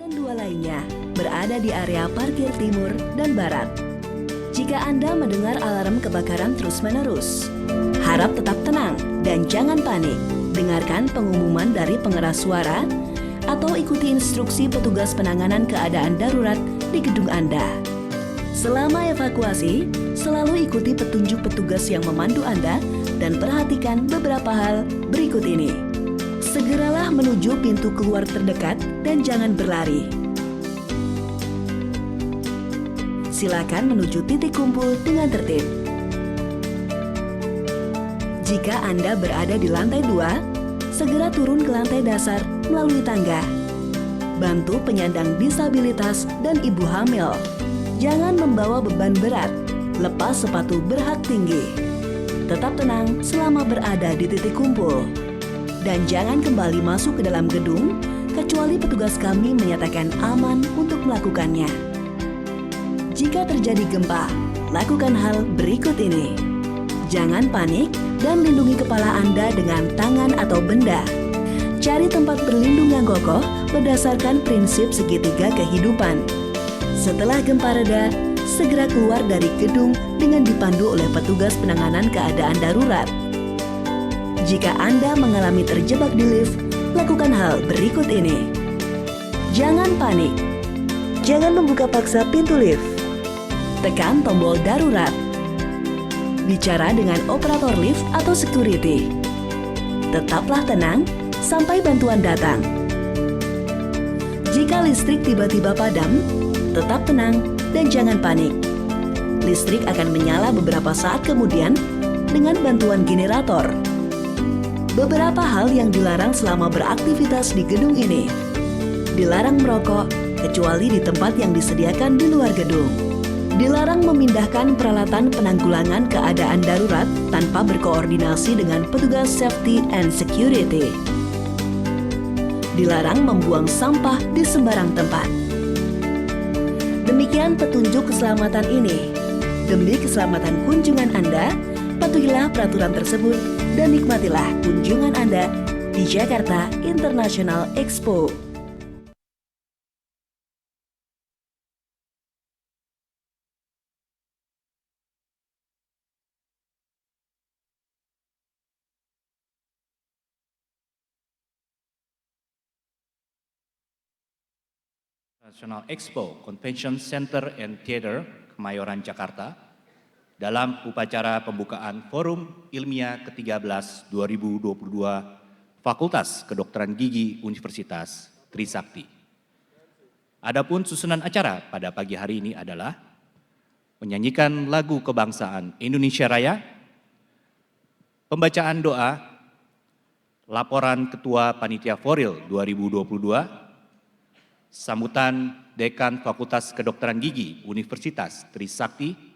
dan dua lainnya berada di area parkir timur dan barat. Jika Anda mendengar alarm kebakaran terus-menerus, harap tetap tenang dan jangan panik. Dengarkan pengumuman dari pengeras suara atau ikuti instruksi petugas penanganan keadaan darurat di gedung Anda. Selama evakuasi, selalu ikuti petunjuk petugas yang memandu Anda dan perhatikan beberapa hal berikut ini. Segeralah menuju pintu keluar terdekat dan jangan berlari. Silakan menuju titik kumpul dengan tertib. Jika Anda berada di lantai 2, segera turun ke lantai dasar melalui tangga. Bantu penyandang disabilitas dan ibu hamil. Jangan membawa beban berat. Lepas sepatu berhak tinggi. Tetap tenang selama berada di titik kumpul. Dan jangan kembali masuk ke dalam gedung kecuali petugas kami menyatakan aman untuk melakukannya. Jika terjadi gempa, lakukan hal berikut ini. Jangan panik dan lindungi kepala Anda dengan tangan atau benda. Cari tempat berlindung yang kokoh berdasarkan prinsip segitiga kehidupan. Setelah gempa reda, segera keluar dari gedung dengan dipandu oleh petugas penanganan keadaan darurat. Jika Anda mengalami terjebak di lift, lakukan hal berikut ini. Jangan panik. Jangan membuka paksa pintu lift. Tekan tombol darurat. Bicara dengan operator lift atau security. Tetaplah tenang sampai bantuan datang. Jika listrik tiba-tiba padam, tetap tenang dan jangan panik. Listrik akan menyala beberapa saat kemudian dengan bantuan generator. Beberapa hal yang dilarang selama beraktivitas di gedung ini. Dilarang merokok, kecuali di tempat yang disediakan di luar gedung. Dilarang memindahkan peralatan penanggulangan keadaan darurat tanpa berkoordinasi dengan petugas safety and security. Dilarang membuang sampah di sembarang tempat. Demikian petunjuk keselamatan ini. Demi keselamatan kunjungan Anda, patuhilah peraturan tersebut dan nikmatilah kunjungan Anda di Jakarta International Expo. National Expo Convention Center and Theater, Kemayoran, Jakarta, dalam upacara pembukaan Forum Ilmiah ke-13 2022 Fakultas Kedokteran Gigi Universitas Trisakti. Adapun susunan acara pada pagi hari ini adalah menyanyikan lagu kebangsaan Indonesia Raya, pembacaan doa, laporan Ketua Panitia Foril 2022, sambutan Dekan Fakultas Kedokteran Gigi Universitas Trisakti,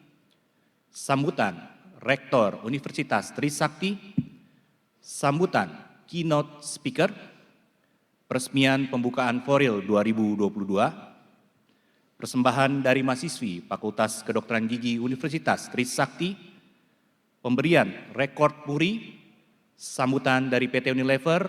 sambutan Rektor Universitas Trisakti, sambutan keynote speaker, peresmian pembukaan Foril 2022, persembahan dari mahasiswi Fakultas Kedokteran Gigi Universitas Trisakti, pemberian rekor muri, sambutan dari PT Unilever,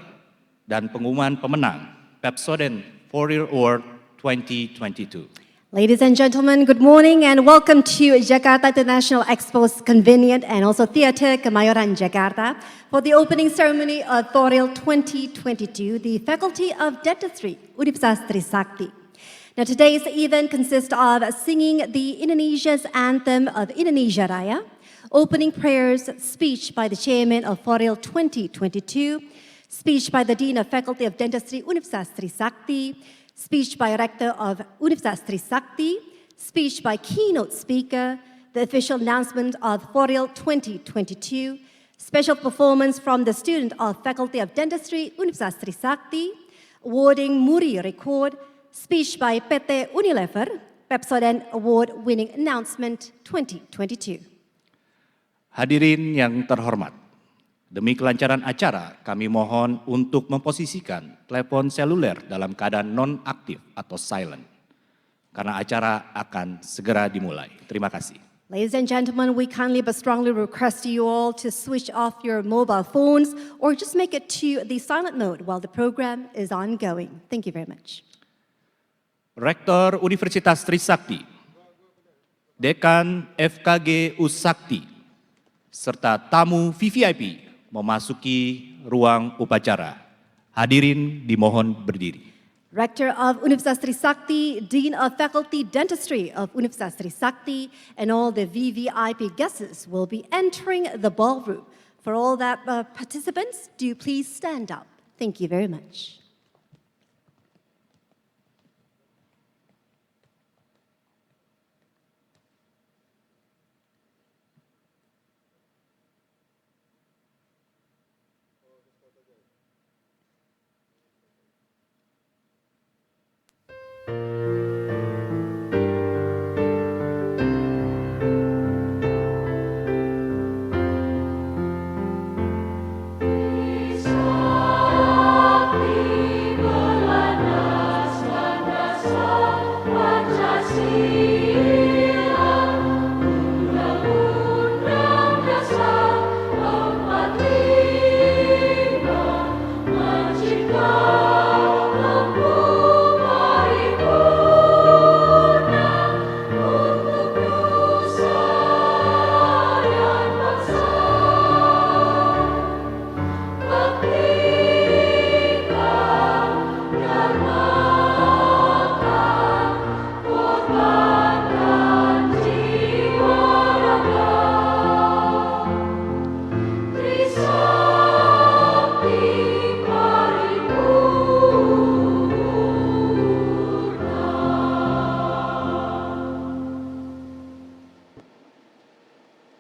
dan pengumuman pemenang Pepsodent Foril Award 2022. Ladies and gentlemen, good morning and welcome to Jakarta International Expo's convenient and also theater Kemayoran, Jakarta for the opening ceremony of Foril 2022, the Faculty of Dentistry, Universitas Trisakti. Now today's event consists of singing the Indonesia's anthem of Indonesia Raya, opening prayers, speech by the chairman of Foril 2022, speech by the Dean of Faculty of Dentistry, Universitas Trisakti, speech by Rector of Universitas Trisakti, speech by keynote speaker, the official announcement of Foril 2022, special performance from the student of Faculty of Dentistry, Universitas Trisakti, awarding Muri Record, speech by PT Unilever, Pepsodent Award-winning announcement 2022. Hadirin yang terhormat, demi kelancaran acara, kami mohon untuk memposisikan telepon seluler dalam keadaan non-aktif atau silent, karena acara akan segera dimulai. Terima kasih. Ladies and gentlemen, we kindly but strongly request you all to switch off your mobile phones or just make it to the silent mode while the program is ongoing. Thank you very much. Rektor Universitas Trisakti, Dekan FKG Usakti, serta tamu VVIP memasuki ruang upacara. Hadirin dimohon berdiri. Rector of Universitas Trisakti, Dean of Faculty Dentistry of Universitas Trisakti, and all the VVIP guests will be entering the ballroom. For all that participants, do please stand up. Thank you very much.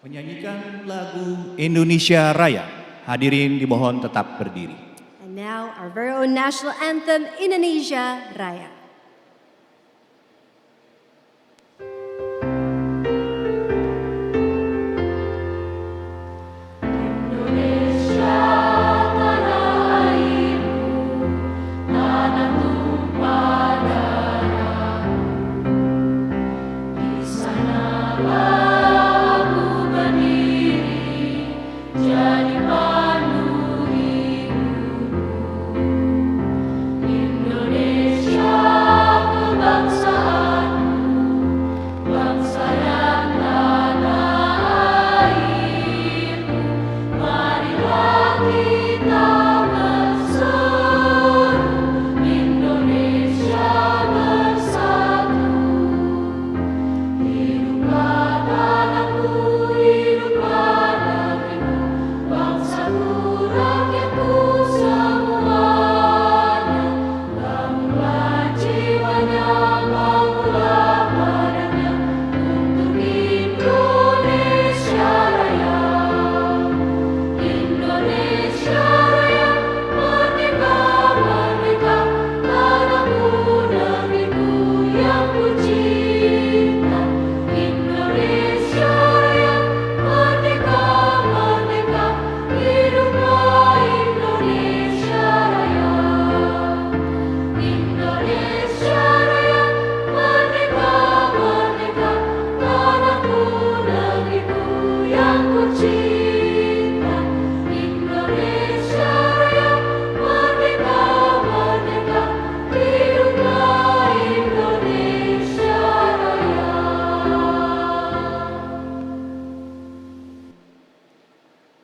Menyanyikan lagu Indonesia Raya, hadirin dimohon tetap berdiri. And now our very own national anthem, Indonesia Raya.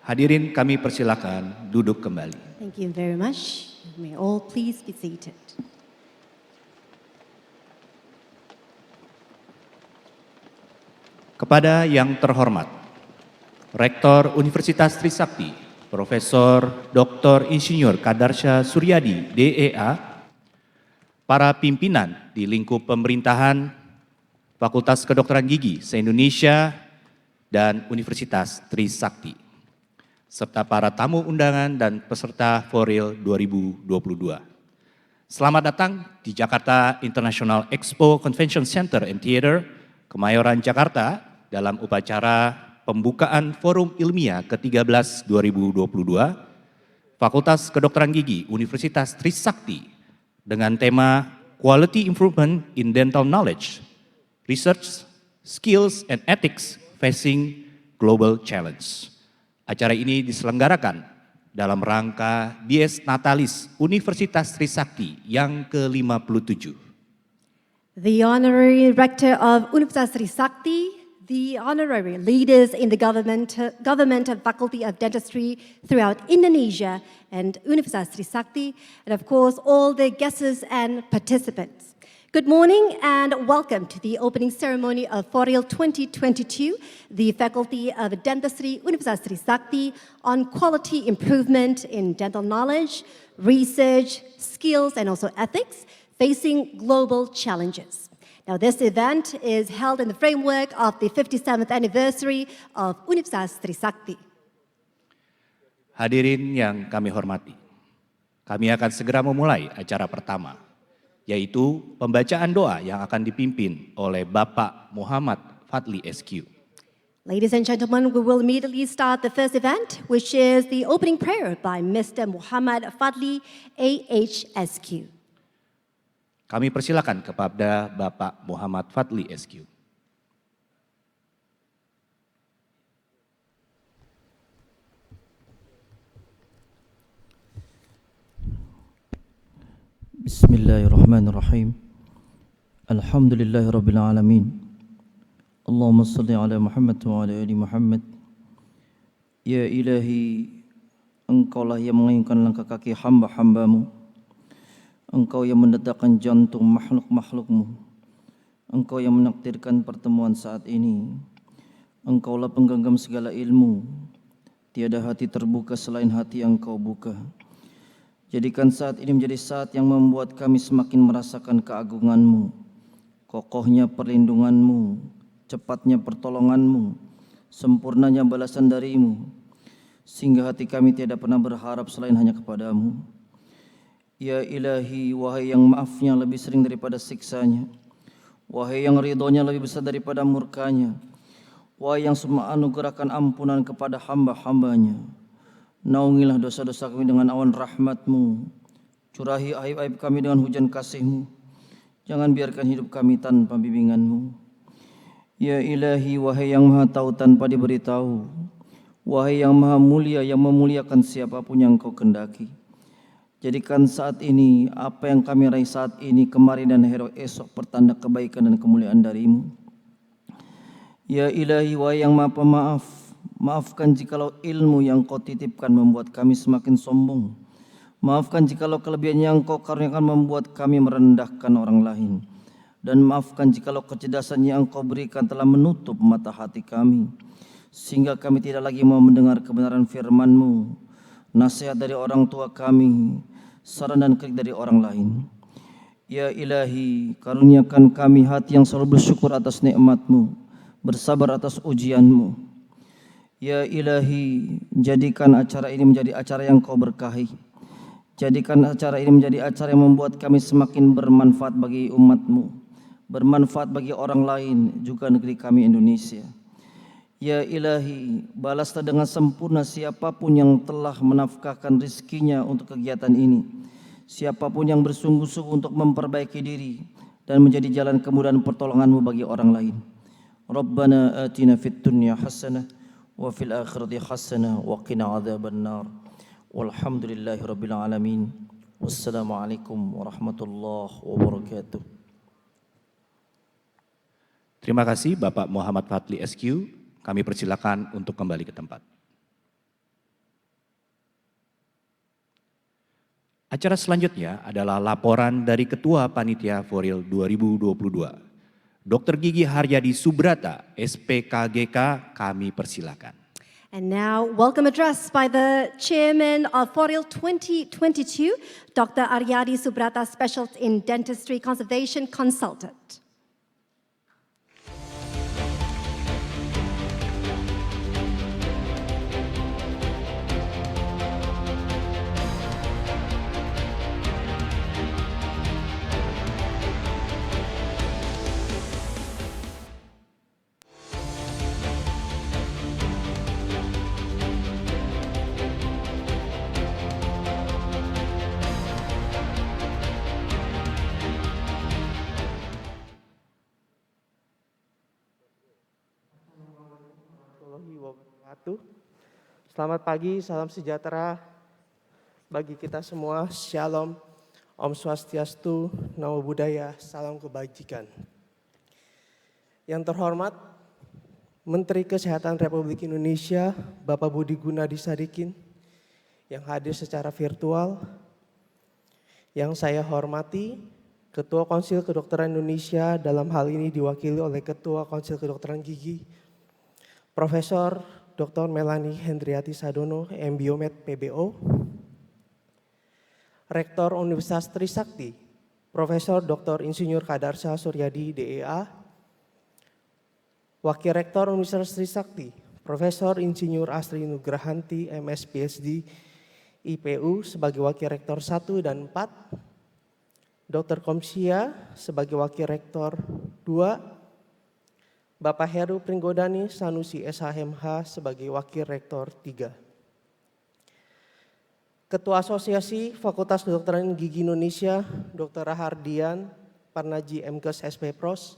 Hadirin kami persilakan duduk kembali. Thank you very much. May all please be seated. Kepada yang terhormat, Rektor Universitas Trisakti, Profesor Dr. Insinyur Kadarsya Suryadi, DEA, para pimpinan di lingkup pemerintahan, Fakultas Kedokteran Gigi se-Indonesia, dan Universitas Trisakti, serta para tamu undangan dan peserta Foril 2022. Selamat datang di Jakarta International Expo Convention Center and Theater, Kemayoran, Jakarta, dalam upacara pembukaan Forum Ilmiah ke-13 2022, Fakultas Kedokteran Gigi Universitas Trisakti, dengan tema Quality Improvement in Dental Knowledge, Research, Skills, and Ethics Facing Global Challenge. Acara ini diselenggarakan dalam rangka Dies Natalis Universitas Trisakti yang ke-57. the Honorary Rector of Universitas Trisakti, the honorary leaders in the government and Faculty of Dentistry throughout Indonesia and Universitas Trisakti, and of course, all the guests and participants. Good morning and welcome to the opening ceremony of FORIL 2022, the Faculty of Dentistry Universitas Trisakti on quality improvement in dental knowledge, research, skills, and also ethics, facing global challenges. Now, this event is held in the framework of the 57th anniversary of Universitas Trisakti. Hadirin yang kami hormati, kami akan segera memulai acara pertama, yaitu pembacaan doa yang akan dipimpin oleh Bapak Muhammad Fadli SQ. Ladies and gentlemen, we will immediately start the first event, which is the opening prayer by Mr. Muhammad Fadli AHSQ. Kami persilakan kepada Bapak Muhammad Fadli SQ. Bismillahirrahmanirrahim. Alhamdulillahirabbil alamin. Allahumma shalli ala Muhammad wa ala ali Muhammad. Ya Ilahi, Engkaulah yang mengayunkan langkah kaki hamba-hambamu. Engkau yang mendetakkan jantung makhluk-makhlukmu. Engkau yang menakdirkan pertemuan saat ini. Engkaulah penggenggam segala ilmu. Tiada hati terbuka selain hati yang Engkau buka. Jadikan saat ini menjadi saat yang membuat kami semakin merasakan keagungan-Mu, kokohnya perlindungan-Mu, cepatnya pertolongan-Mu, sempurnanya balasan dari-Mu, sehingga hati kami tiada pernah berharap selain hanya kepada-Mu. Ya Ilahi, wahai yang maafnya lebih sering daripada siksanya, wahai yang ridhonya lebih besar daripada murkanya, wahai yang semua anugerahkan ampunan kepada hamba-hambanya, naungilah dosa-dosa kami dengan awan rahmat-Mu, curahi aib-aib kami dengan hujan kasih-Mu, jangan biarkan hidup kami tanpa bimbingan-Mu. Ya Ilahi, wahai yang maha tahu tanpa diberitahu, wahai yang maha mulia yang memuliakan siapapun yang Kau kehendaki, jadikan saat ini, apa yang kami raih saat ini, kemarin dan esok pertanda kebaikan dan kemuliaan dari-Mu. Ya Ilahi, wahai yang maha pemaaf, maafkan jikalau ilmu yang Kau titipkan membuat kami semakin sombong. Maafkan jikalau kelebihan yang Kau karuniakan membuat kami merendahkan orang lain. Dan maafkan jikalau kecerdasan yang Kau berikan telah menutup mata hati kami, sehingga kami tidak lagi mau mendengar kebenaran firman-Mu, nasihat dari orang tua kami, saran dan kritik dari orang lain. Ya Ilahi, karuniakan kami hati yang selalu bersyukur atas nikmat-Mu, bersabar atas ujian-Mu. Ya Ilahi, jadikan acara ini menjadi acara yang Kau berkahi. Jadikan acara ini menjadi acara yang membuat kami semakin bermanfaat bagi umat-Mu, bermanfaat bagi orang lain, juga negeri kami Indonesia. Ya Ilahi, balaslah dengan sempurna siapapun yang telah menafkahkan rizkinya untuk kegiatan ini, siapapun yang bersungguh-sungguh untuk memperbaiki diri dan menjadi jalan kemudahan pertolongan-Mu bagi orang lain. Rabbana atina fid dunya hasanah wa fil akhirati hasanah wa qina adzabannar. Walhamdulillahi rabbil alamin. Wassalamualaikum warahmatullahi wabarakatuh. Terima kasih Bapak Muhammad Fadli SQ. Kami persilakan untuk kembali ke tempat. Acara selanjutnya adalah laporan dari Ketua Panitia FORIL 2022. Dr. Gigi Haryadi Subrata, SPKGK, kami persilakan. And now, welcome address by the Chairman of FORIL 2022, Dr. Aryadi Subrata, Specialist in Dentistry Conservation Consultant. Selamat pagi, salam sejahtera bagi kita semua. Shalom. Om Swastiastu, Namo Buddhaya, Salam Kebajikan. Yang terhormat Menteri Kesehatan Republik Indonesia, Bapak Budi Gunadi Sadikin, yang hadir secara virtual, yang saya hormati Ketua Konsil Kedokteran Indonesia, dalam hal ini diwakili oleh Ketua Konsil Kedokteran Gigi, Profesor Dr. Melanie Hendriati Sadono, MBiomed PBO, Rektor Universitas Trisakti, Profesor Dr. Insinyur Kadarsa Suryadi DEA, Wakil Rektor Universitas Trisakti, Profesor Insinyur Astri Nugrahanti MS PhD IPU sebagai Wakil Rektor 1 dan 4, Dr. Komsia sebagai Wakil Rektor 2, Bapak Heru Pringgodani Sanusi SHMH sebagai Wakil Rektor 3. Ketua Asosiasi Fakultas Kedokteran Gigi Indonesia, Dr. Rahardian Parnaji MKes SPPros,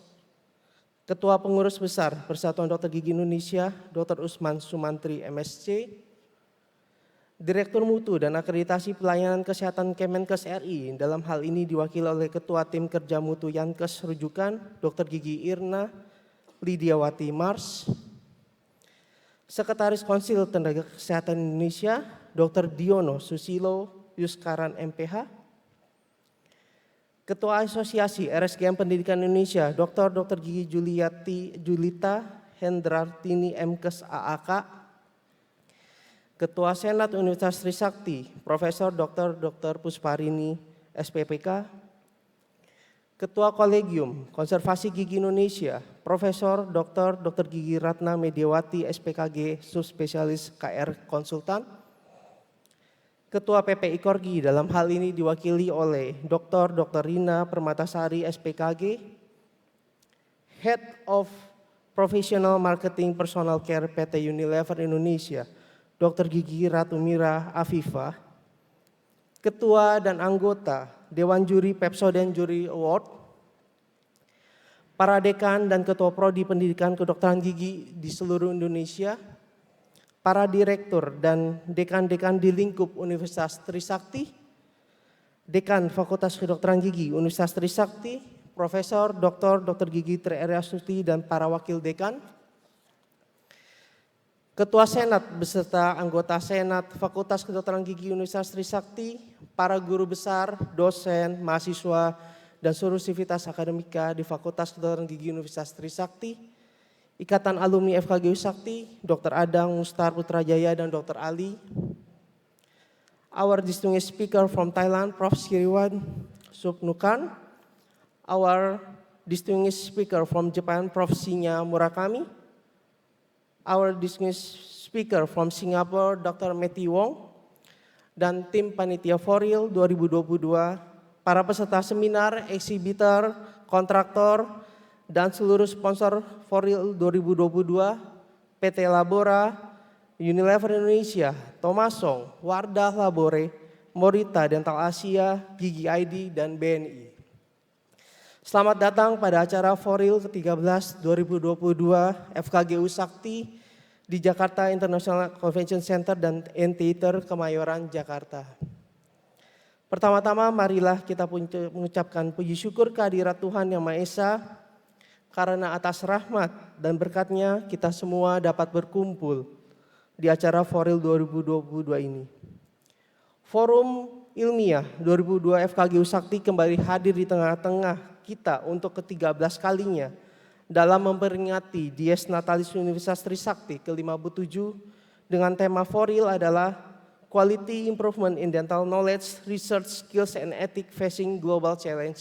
Ketua Pengurus Besar Persatuan Dokter Gigi Indonesia, Dr. Usman Sumantri MSc, Direktur Mutu dan Akreditasi Pelayanan Kesehatan Kemenkes RI, dalam hal ini diwakili oleh Ketua Tim Kerja Mutu Yankes Rujukan, Dr. Gigi Irna Lidiawati Mars, Sekretaris Konsil Tenaga Kesehatan Indonesia, Dr. Diono Susilo Yuskaran MPH, Ketua Asosiasi RSGM Pendidikan Indonesia, Dr. Gigi Julita Hendrartini MKes AAK, Ketua Senat Universitas Trisakti, Profesor Dr. Pusparini SPPK, Ketua Kolegium Konservasi Gigi Indonesia, Profesor Dr. Gigi Ratna Mediawati SPKG Subspesialis KR Konsultan, Ketua PPI Korgi, dalam hal ini diwakili oleh Dr. Rina Permatasari SPKG, Head of Professional Marketing Personal Care PT Unilever Indonesia, Dr. Gigi Ratumira Afifah, Ketua dan anggota Dewan Juri Pepsodent Jury Award, para dekan dan ketua prodi pendidikan kedokteran gigi di seluruh Indonesia, para direktur dan dekan-dekan di lingkup Universitas Trisakti, Dekan Fakultas Kedokteran Gigi Universitas Trisakti, Profesor Dr. Gigi Tri Aryasuti dan para wakil dekan, Ketua Senat beserta anggota Senat Fakultas Kedokteran Gigi Universitas Trisakti, para guru besar, dosen, mahasiswa, dan seluruh sivitas akademika di Fakultas Kedokteran Gigi Universitas Trisakti, Ikatan Alumni FKG Sakti, Dr. Adang Mustar Putrajaya dan Dr. Ali, our distinguished speaker from Thailand, Prof. Siriwan Supnukan, our distinguished speaker from Japan, Prof. Shinya Murakami, our distinguished speaker from Singapore, Dr. Matthew Wong, dan tim panitia Foril 2022, para peserta seminar, eksibitor, kontraktor, dan seluruh sponsor Foril 2022, PT Labora, Unilever Indonesia, Thomasong, Wardah Labore, Morita Dental Asia, Gigi ID, dan BNI. Selamat datang pada acara Foril ke-13 2022 FKGU Sakti di Jakarta International Convention Center dan Theater Kemayoran, Jakarta. Pertama-tama marilah kita mengucapkan puji syukur kehadirat Tuhan Yang Maha Esa, karena atas rahmat dan berkatnya kita semua dapat berkumpul di acara Foril 2022 ini. Forum Ilmiah 2022 FKGU Sakti kembali hadir di tengah-tengah kita untuk ke-13 kalinya dalam memperingati Dies Natalis Universitas Trisakti ke-57 dengan tema Foril adalah Quality Improvement in Dental Knowledge, Research, Skills, and Ethics Facing Global Challenge.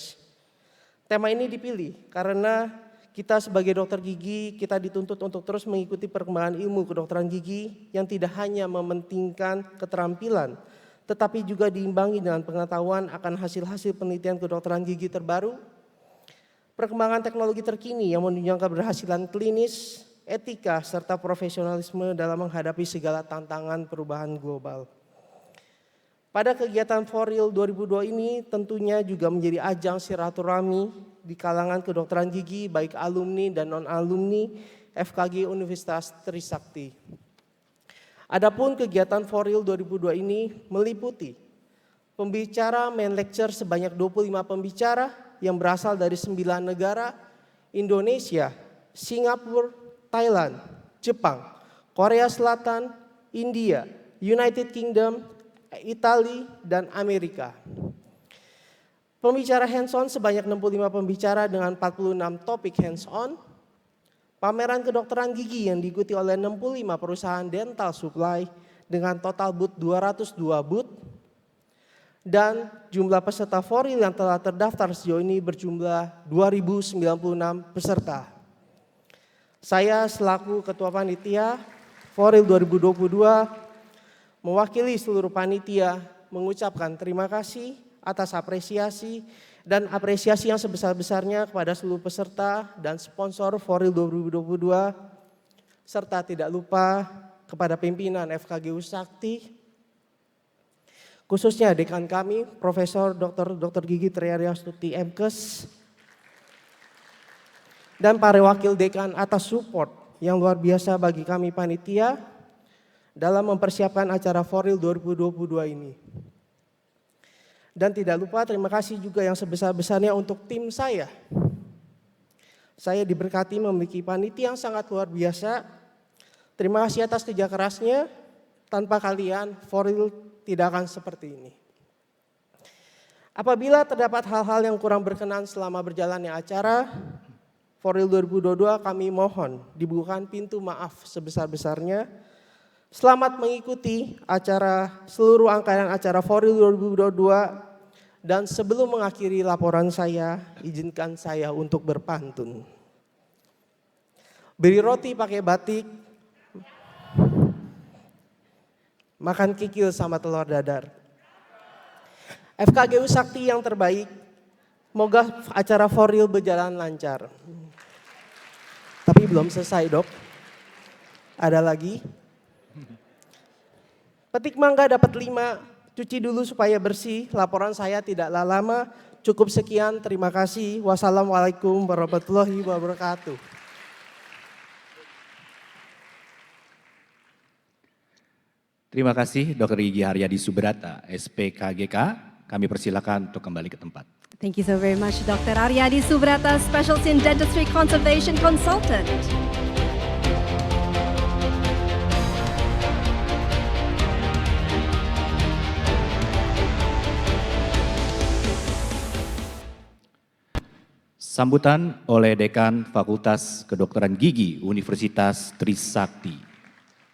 Tema ini dipilih karena kita sebagai dokter gigi, kita dituntut untuk terus mengikuti perkembangan ilmu kedokteran gigi yang tidak hanya mementingkan keterampilan, tetapi juga diimbangi dengan pengetahuan akan hasil-hasil penelitian kedokteran gigi terbaru, perkembangan teknologi terkini yang menunjukkan keberhasilan klinis, etika, serta profesionalisme dalam menghadapi segala tantangan perubahan global. Pada kegiatan Foril 2002 ini tentunya juga menjadi ajang silaturahmi di kalangan kedokteran gigi baik alumni dan non-alumni FKG Universitas Trisakti. Adapun kegiatan Foril 2002 ini meliputi Pembicara main lecture sebanyak 25 pembicara yang berasal dari 9 negara, Indonesia, Singapura, Thailand, Jepang, Korea Selatan, India, United Kingdom, Italia, dan Amerika. Pembicara hands-on sebanyak 65 pembicara dengan 46 topik hands-on. Pameran kedokteran gigi yang diikuti oleh 65 perusahaan dental supply dengan total booth 202 booth. Dan jumlah peserta foril yang telah terdaftar sejauh ini berjumlah 2.096 peserta. Saya selaku Ketua Panitia Foril 2022 mewakili seluruh panitia mengucapkan terima kasih atas apresiasi dan apresiasi yang sebesar-besarnya kepada seluruh peserta dan sponsor Foril 2022 serta tidak lupa kepada pimpinan FKGU Sakti, khususnya dekan kami, Profesor Dr. Gigi Tri Eri Astuti MKes, dan para wakil dekan atas support yang luar biasa bagi kami panitia dalam mempersiapkan acara Foril 2022 ini. Dan tidak lupa terima kasih juga yang sebesar-besarnya untuk tim saya. Saya diberkati memiliki panitia yang sangat luar biasa. Terima kasih atas kerja kerasnya. Tanpa kalian, Foril tidak akan seperti ini. Apabila terdapat hal-hal yang kurang berkenan selama berjalannya acara Foril 2022, kami mohon dibukakan pintu maaf sebesar-besarnya. Selamat mengikuti acara seluruh rangkaian acara Foril 2022 dan sebelum mengakhiri laporan saya, izinkan saya untuk berpantun. Beli roti pakai batik, makan kikil sama telur dadar. FKGU Sakti yang terbaik, semoga acara Foril berjalan lancar. Tapi belum selesai, Dok. Ada lagi. Petik mangga dapat 5, cuci dulu supaya bersih. Laporan saya tidaklah lama. Cukup sekian, terima kasih. Wassalamualaikum warahmatullahi wabarakatuh. Terima kasih Dr. Gigi Haryadi Subrata, SPKGK. Kami persilakan untuk kembali ke tempat. Thank you so very much, Dr. Haryadi Subrata, Specialty in Dentistry Conservation Consultant. Sambutan oleh Dekan Fakultas Kedokteran Gigi Universitas Trisakti.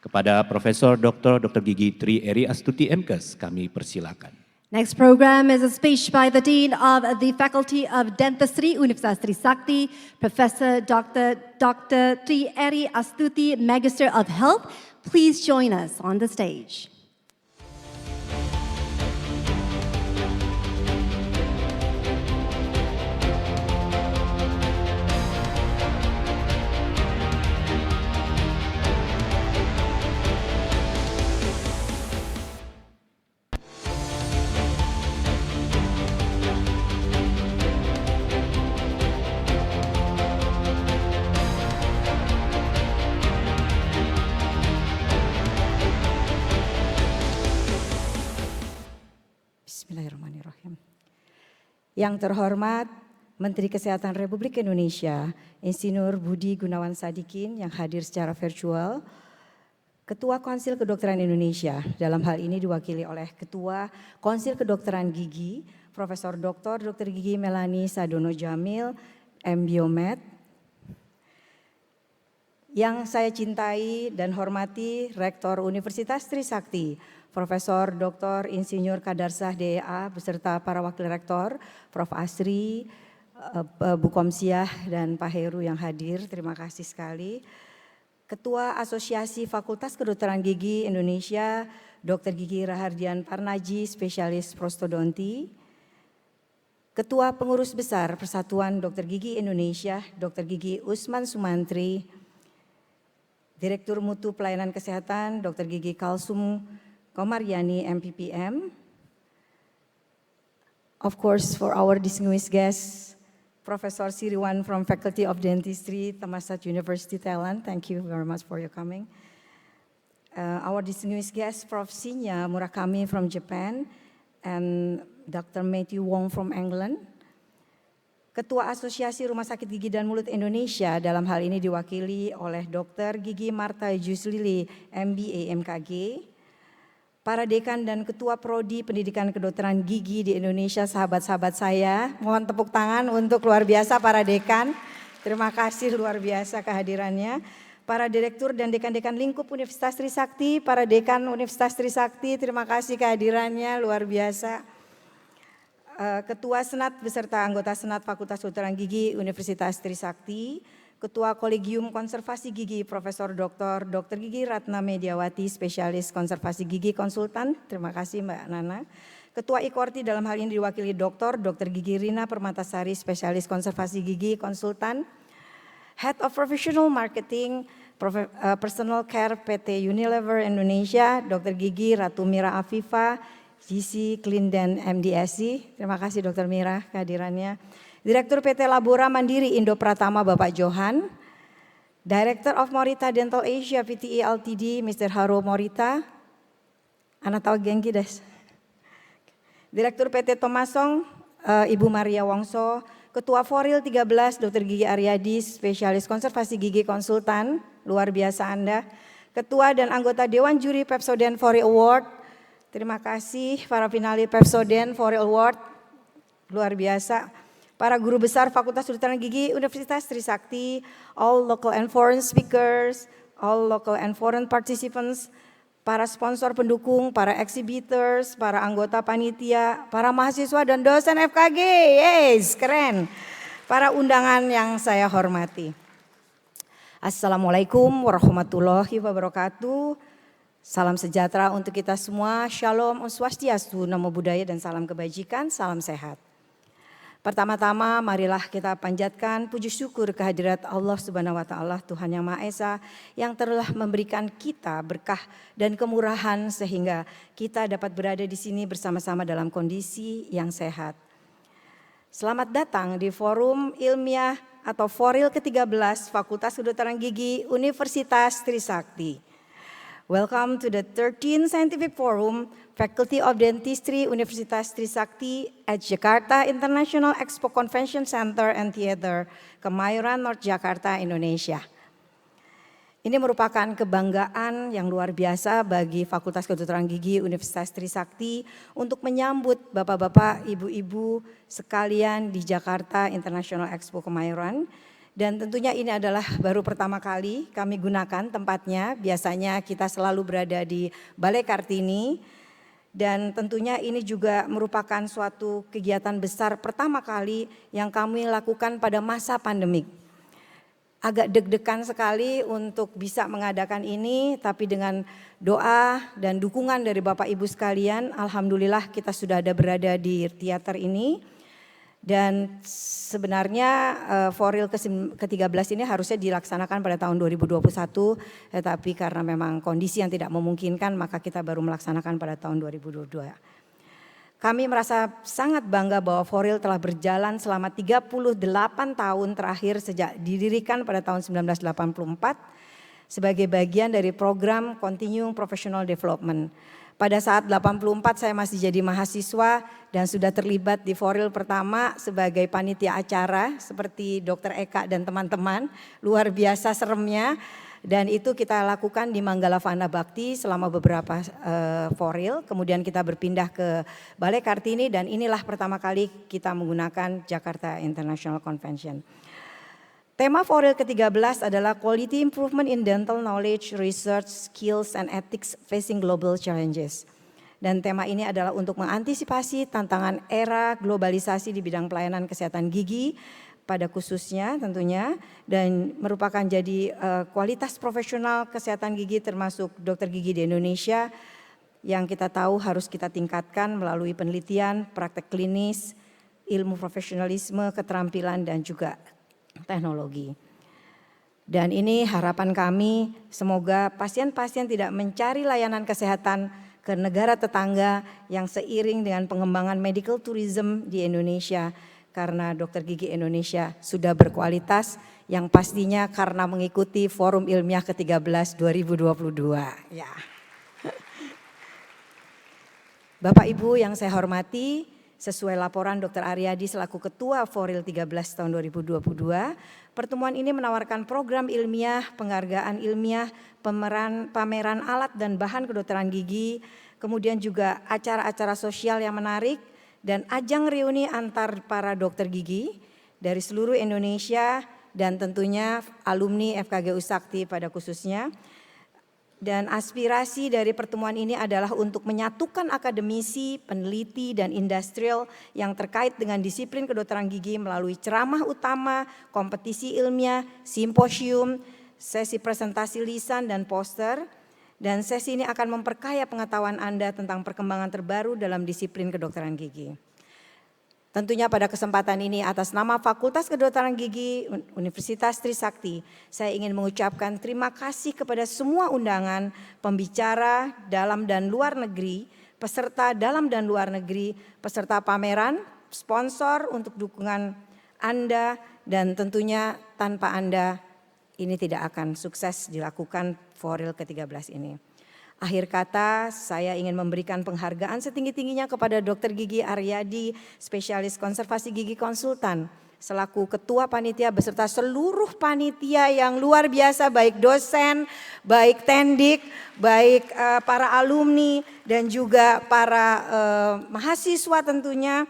Kepada Profesor Dr. Gigi Tri Eri Astuti MKes, kami persilakan. Next program is a speech by the Dean of the Faculty of Dentistry, Universitas Trisakti, Professor Dr. Tri Eri Astuti, Magister of Health. Please join us on the stage. Bismillahirrahmanirrahim. Yang terhormat Menteri Kesehatan Republik Indonesia, Insinyur Budi Gunawan Sadikin yang hadir secara virtual, Ketua Konsil Kedokteran Indonesia, dalam hal ini diwakili oleh Ketua Konsil Kedokteran Gigi, Profesor Dr. Gigi Melani Sadono Jamil, MBiomed, yang saya cintai dan hormati Rektor Universitas Trisakti, Profesor Dr. Insinyur Kadarsah DEA beserta para wakil rektor, Prof. Asri, Bu Komsiah dan Pak Heru yang hadir, terima kasih sekali. Ketua Asosiasi Fakultas Kedokteran Gigi Indonesia, Dr. Gigi Rahardian Parnaji, spesialis prostodonti. Ketua Pengurus Besar Persatuan Dokter Gigi Indonesia, Dr. Gigi Usman Sumantri. Direktur Mutu Pelayanan Kesehatan, Dr. Gigi Kalsum Komaryani, MPPM. Of course, for our distinguished guests, Professor Siriwan from Faculty of Dentistry, Thammasat University, Thailand. Thank you very much for your coming. Our distinguished guest, Prof. Shinya Murakami from Japan, and Dr. Matthew Wong from England. Ketua Asosiasi Rumah Sakit Gigi dan Mulut Indonesia dalam hal ini diwakili oleh Dr. Gigi Marta Juslili, MBA MKG. Para dekan dan ketua prodi pendidikan kedokteran gigi di Indonesia, sahabat-sahabat saya, mohon tepuk tangan untuk luar biasa para dekan. Terima kasih luar biasa kehadirannya. Para direktur dan dekan-dekan lingkup Universitas Trisakti, para dekan Universitas Trisakti, terima kasih kehadirannya luar biasa. Ketua Senat beserta anggota Senat Fakultas Kedokteran Gigi Universitas Trisakti, Ketua Kolegium Konservasi Gigi Profesor Dr. Gigi Ratna Mediawati, Spesialis Konservasi Gigi Konsultan, terima kasih Mbak Nana. Ketua IKORTI dalam hal ini diwakili Dr. Gigi Rina Permatasari, Spesialis Konservasi Gigi Konsultan. Head of Professional Marketing Personal Care PT Unilever Indonesia, Dr. Gigi Ratu Mira Afifa, GC Clindan MDSC, terima kasih Dr. Mira kehadirannya. Direktur PT Labora Mandiri Indo Pratama Bapak Johan. Director of Morita Dental Asia PTE Ltd Mr. Haro Morita. Anak tahu gengki des. Direktur PT Tomasong Ibu Maria Wongso. Ketua Foril 13 Dr. Gigi Aryadi, Spesialis Konservasi Gigi Konsultan, luar biasa Anda. Ketua dan anggota Dewan Juri Pepsodent Foril Award. Terima kasih para finalis Pepsodent Foril Award, luar biasa. Para guru besar Fakultas Kedokteran Gigi Universitas Trisakti, all local and foreign speakers, all local and foreign participants, para sponsor pendukung, para exhibitors, para anggota panitia, para mahasiswa dan dosen FKG, yes keren. Para undangan yang saya hormati. Assalamualaikum warahmatullahi wabarakatuh. Salam sejahtera untuk kita semua, Shalom, Om Swastiastu, Namo Buddhaya dan salam kebajikan, salam sehat. Pertama-tama marilah kita panjatkan puji syukur kehadirat Allah Subhanahu wa taala, Tuhan Yang Maha Esa yang telah memberikan kita berkah dan kemurahan sehingga kita dapat berada di sini bersama-sama dalam kondisi yang sehat. Selamat datang di Forum Ilmiah atau Foril ke-13 Fakultas Kedokteran Gigi Universitas Trisakti. Welcome to the 13th Scientific Forum, Faculty of Dentistry, Universitas Trisakti at Jakarta International Expo Convention Center and Theater, Kemayoran, North Jakarta, Indonesia. Ini merupakan kebanggaan yang luar biasa bagi Fakultas Kedokteran Gigi Universitas Trisakti untuk menyambut bapak-bapak, ibu-ibu sekalian di Jakarta International Expo Kemayoran. Dan tentunya ini adalah baru pertama kali kami gunakan tempatnya. Biasanya kita selalu berada di Balai Kartini. Dan tentunya ini juga merupakan suatu kegiatan besar pertama kali yang kami lakukan pada masa pandemik. Agak deg-degan sekali untuk bisa mengadakan ini, tapi dengan doa dan dukungan dari Bapak Ibu sekalian, alhamdulillah kita sudah ada berada di teater ini. Dan sebenarnya Foril ke-13 ini harusnya dilaksanakan pada tahun 2021, tetapi karena memang kondisi yang tidak memungkinkan maka kita baru melaksanakan pada tahun 2022. Kami merasa sangat bangga bahwa Foril telah berjalan selama 38 tahun terakhir sejak didirikan pada tahun 1984 sebagai bagian dari program Continuing Professional Development. Pada saat 84 saya masih jadi mahasiswa dan sudah terlibat di Foril pertama sebagai panitia acara seperti Dr. Eka dan teman-teman, luar biasa seremnya. Dan itu kita lakukan di Manggala Vana Bhakti selama beberapa Foril, kemudian kita berpindah ke Balai Kartini dan inilah pertama kali kita menggunakan Jakarta International Convention. Tema Foril ke-13 adalah Quality Improvement in Dental Knowledge, Research, Skills, and Ethics Facing Global Challenges. Dan tema ini adalah untuk mengantisipasi tantangan era globalisasi di bidang pelayanan kesehatan gigi pada khususnya tentunya. Dan merupakan jadi kualitas profesional kesehatan gigi termasuk dokter gigi di Indonesia yang kita tahu harus kita tingkatkan melalui penelitian, praktek klinis, ilmu profesionalisme, keterampilan, dan juga teknologi. Dan ini harapan kami semoga pasien-pasien tidak mencari layanan kesehatan ke negara tetangga yang seiring dengan pengembangan medical tourism di Indonesia karena dokter gigi Indonesia sudah berkualitas yang pastinya karena mengikuti Forum Ilmiah ke-13 2022 ya. Bapak Ibu yang saya hormati, sesuai laporan Dr. Aryadi selaku Ketua Foril 13 tahun 2022, pertemuan ini menawarkan program ilmiah, penghargaan ilmiah, pameran alat dan bahan kedokteran gigi, kemudian juga acara-acara sosial yang menarik, dan ajang reuni antar para dokter gigi dari seluruh Indonesia dan tentunya alumni FKGU Sakti pada khususnya. Dan aspirasi dari pertemuan ini adalah untuk menyatukan akademisi, peneliti, dan industrial yang terkait dengan disiplin kedokteran gigi melalui ceramah utama, kompetisi ilmiah, simposium, sesi presentasi lisan dan poster. Dan sesi ini akan memperkaya pengetahuan Anda tentang perkembangan terbaru dalam disiplin kedokteran gigi. Tentunya pada kesempatan ini atas nama Fakultas Kedokteran Gigi Universitas Trisakti, saya ingin mengucapkan terima kasih kepada semua undangan, pembicara dalam dan luar negeri, peserta dalam dan luar negeri, peserta pameran, sponsor untuk dukungan Anda, dan tentunya tanpa Anda ini tidak akan sukses dilakukan Foril ke-13 ini. Akhir kata, saya ingin memberikan penghargaan setinggi-tingginya kepada Dr. Gigi Aryadi, spesialis konservasi gigi konsultan, selaku ketua panitia beserta seluruh panitia yang luar biasa, baik dosen, baik tendik, baik para alumni dan juga para mahasiswa tentunya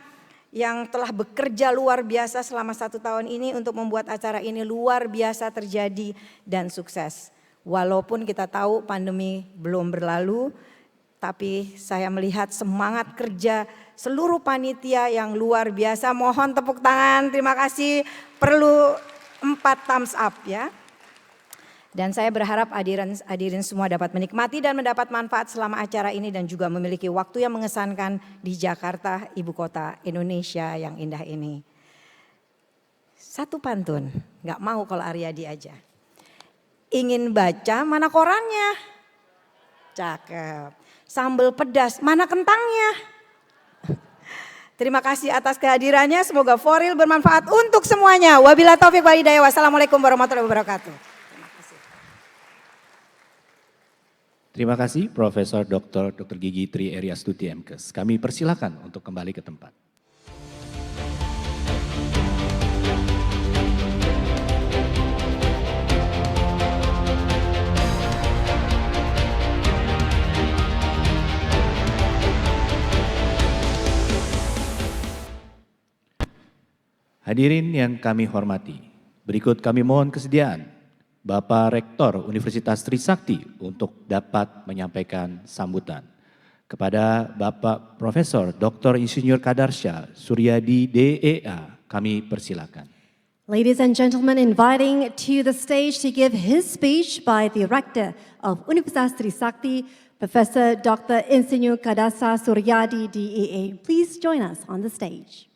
yang telah bekerja luar biasa selama 1 tahun ini untuk membuat acara ini luar biasa terjadi dan sukses. Walaupun kita tahu pandemi belum berlalu, tapi saya melihat semangat kerja seluruh panitia yang luar biasa. Mohon tepuk tangan, terima kasih. Perlu 4 thumbs up ya. Dan saya berharap hadirin semua dapat menikmati dan mendapat manfaat selama acara ini dan juga memiliki waktu yang mengesankan di Jakarta, ibu kota Indonesia yang indah ini. Satu pantun, gak mau kalau Aryadi aja. Ingin baca, mana korannya? Cakep. Sambal pedas, mana kentangnya? Terima kasih atas kehadirannya. Semoga Foril bermanfaat untuk semuanya. Wabillahi taufiq wal hidayah. Wassalamualaikum warahmatullahi wabarakatuh. Terima kasih Profesor Dr. Gigi Tri Eriastuti MKes. Kami persilakan untuk kembali ke tempat. Hadirin yang kami hormati, berikut kami mohon kesediaan Bapak Rektor Universitas Trisakti untuk dapat menyampaikan sambutan. Kepada Bapak Profesor Dr. Insinyur Kadarsyah Suryadi DEA, kami persilakan. Ladies and gentlemen, inviting to the stage to give his speech by the Rector of Universitas Trisakti, Professor Dr. Insinyur Kadarsyah Suryadi DEA. Please join us on the stage.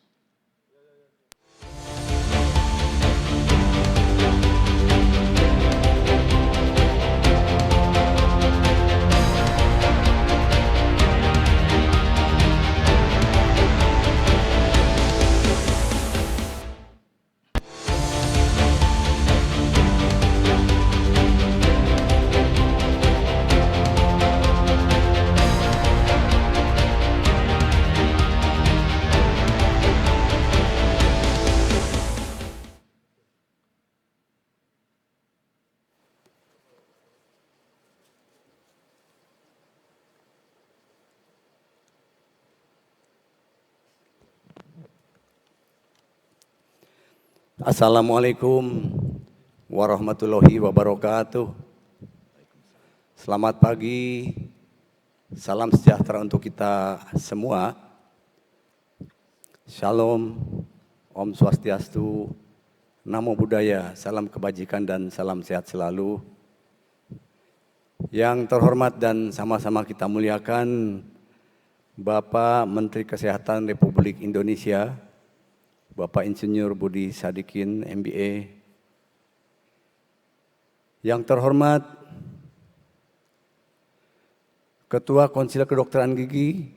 Assalamualaikum warahmatullahi wabarakatuh. Selamat pagi, salam sejahtera untuk kita semua. Shalom, Om Swastiastu, Namo Buddhaya, salam kebajikan dan salam sehat selalu. Yang terhormat dan sama-sama kita muliakan Bapak Menteri Kesehatan Republik Indonesia, Bapak Insinyur Budi Sadikin, MBA. Yang terhormat Ketua Konsil Kedokteran Gigi,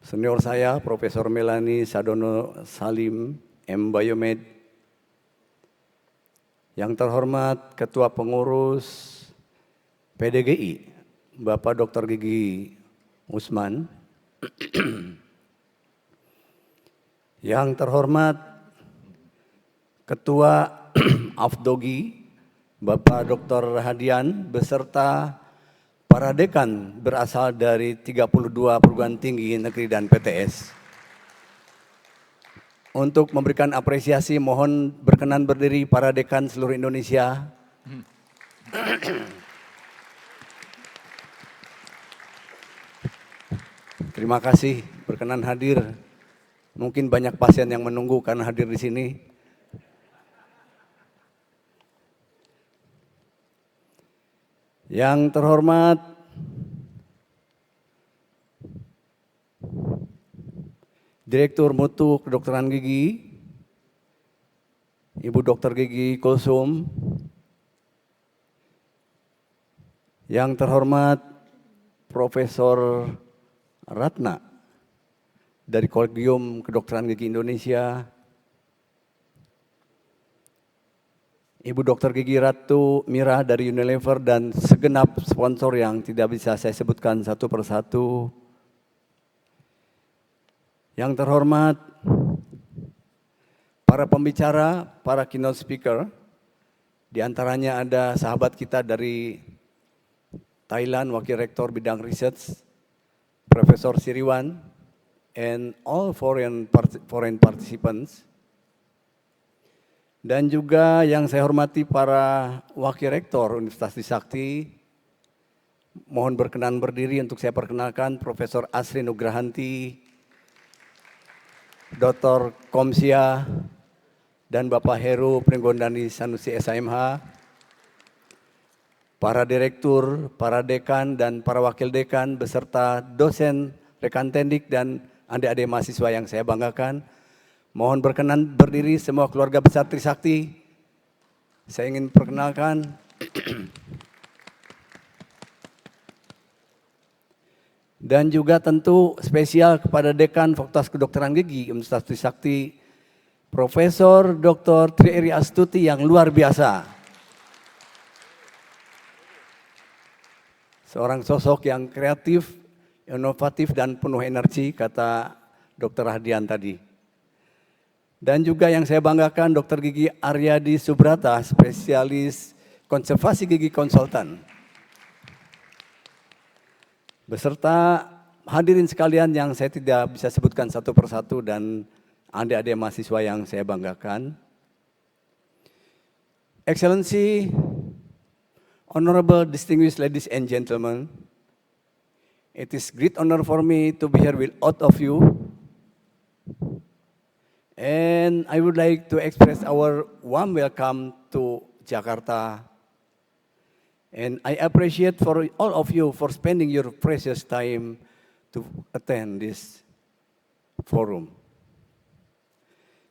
senior saya Profesor Melani Sadono Salim, M. Biomed. Yang terhormat Ketua Pengurus PDGI, Bapak Dr. Gigi Usman, Yang terhormat Ketua AFDOGI, Bapak Dr. Hadian, beserta para dekan berasal dari 32 perguruan tinggi negeri dan PTS. Untuk memberikan apresiasi, mohon berkenan berdiri para dekan seluruh Indonesia. Terima kasih berkenan hadir. Mungkin banyak pasien yang menunggu karena hadir di sini. Yang terhormat Direktur Mutu Kedokteran Gigi, Ibu Dr. Gigi Kulsum. Yang terhormat Profesor Ratna dari Kolegium Kedokteran Gigi Indonesia, Ibu Dr. Gigi Ratu Mira dari Unilever, dan segenap sponsor yang tidak bisa saya sebutkan satu persatu. Yang terhormat para pembicara, para keynote speaker, di antaranya ada sahabat kita dari Thailand, Wakil Rektor Bidang Research, Profesor Siriwan, and all foreign participants. Dan juga yang saya hormati para Wakil Rektor Universitas Trisakti, mohon berkenan berdiri untuk saya perkenalkan Profesor Asri Nugrahanti, Dr. Komsia, dan Bapak Heru Pringgondani Sanusi SMH, para direktur, para dekan, dan para wakil dekan, beserta dosen, rekan tendik, dan adik-adik mahasiswa yang saya banggakan. Mohon berkenan berdiri semua keluarga besar Trisakti. Saya ingin perkenalkan dan juga tentu spesial kepada Dekan Fakultas Kedokteran Gigi Universitas Trisakti, Profesor Dr. Tri Eri Astuti yang luar biasa. Seorang sosok yang kreatif, inovatif, dan penuh energi, kata Dr. Hadian tadi. Dan juga yang saya banggakan Dr. Gigi Aryadi Subrata, spesialis konservasi gigi konsultan. Beserta hadirin sekalian yang saya tidak bisa sebutkan satu persatu dan adik-adik mahasiswa yang saya banggakan. Excellency, honorable distinguished ladies and gentlemen, it is great honor for me to be here with all of you. And I would like to express our warm welcome to Jakarta. And I appreciate for all of you for spending your precious time to attend this forum.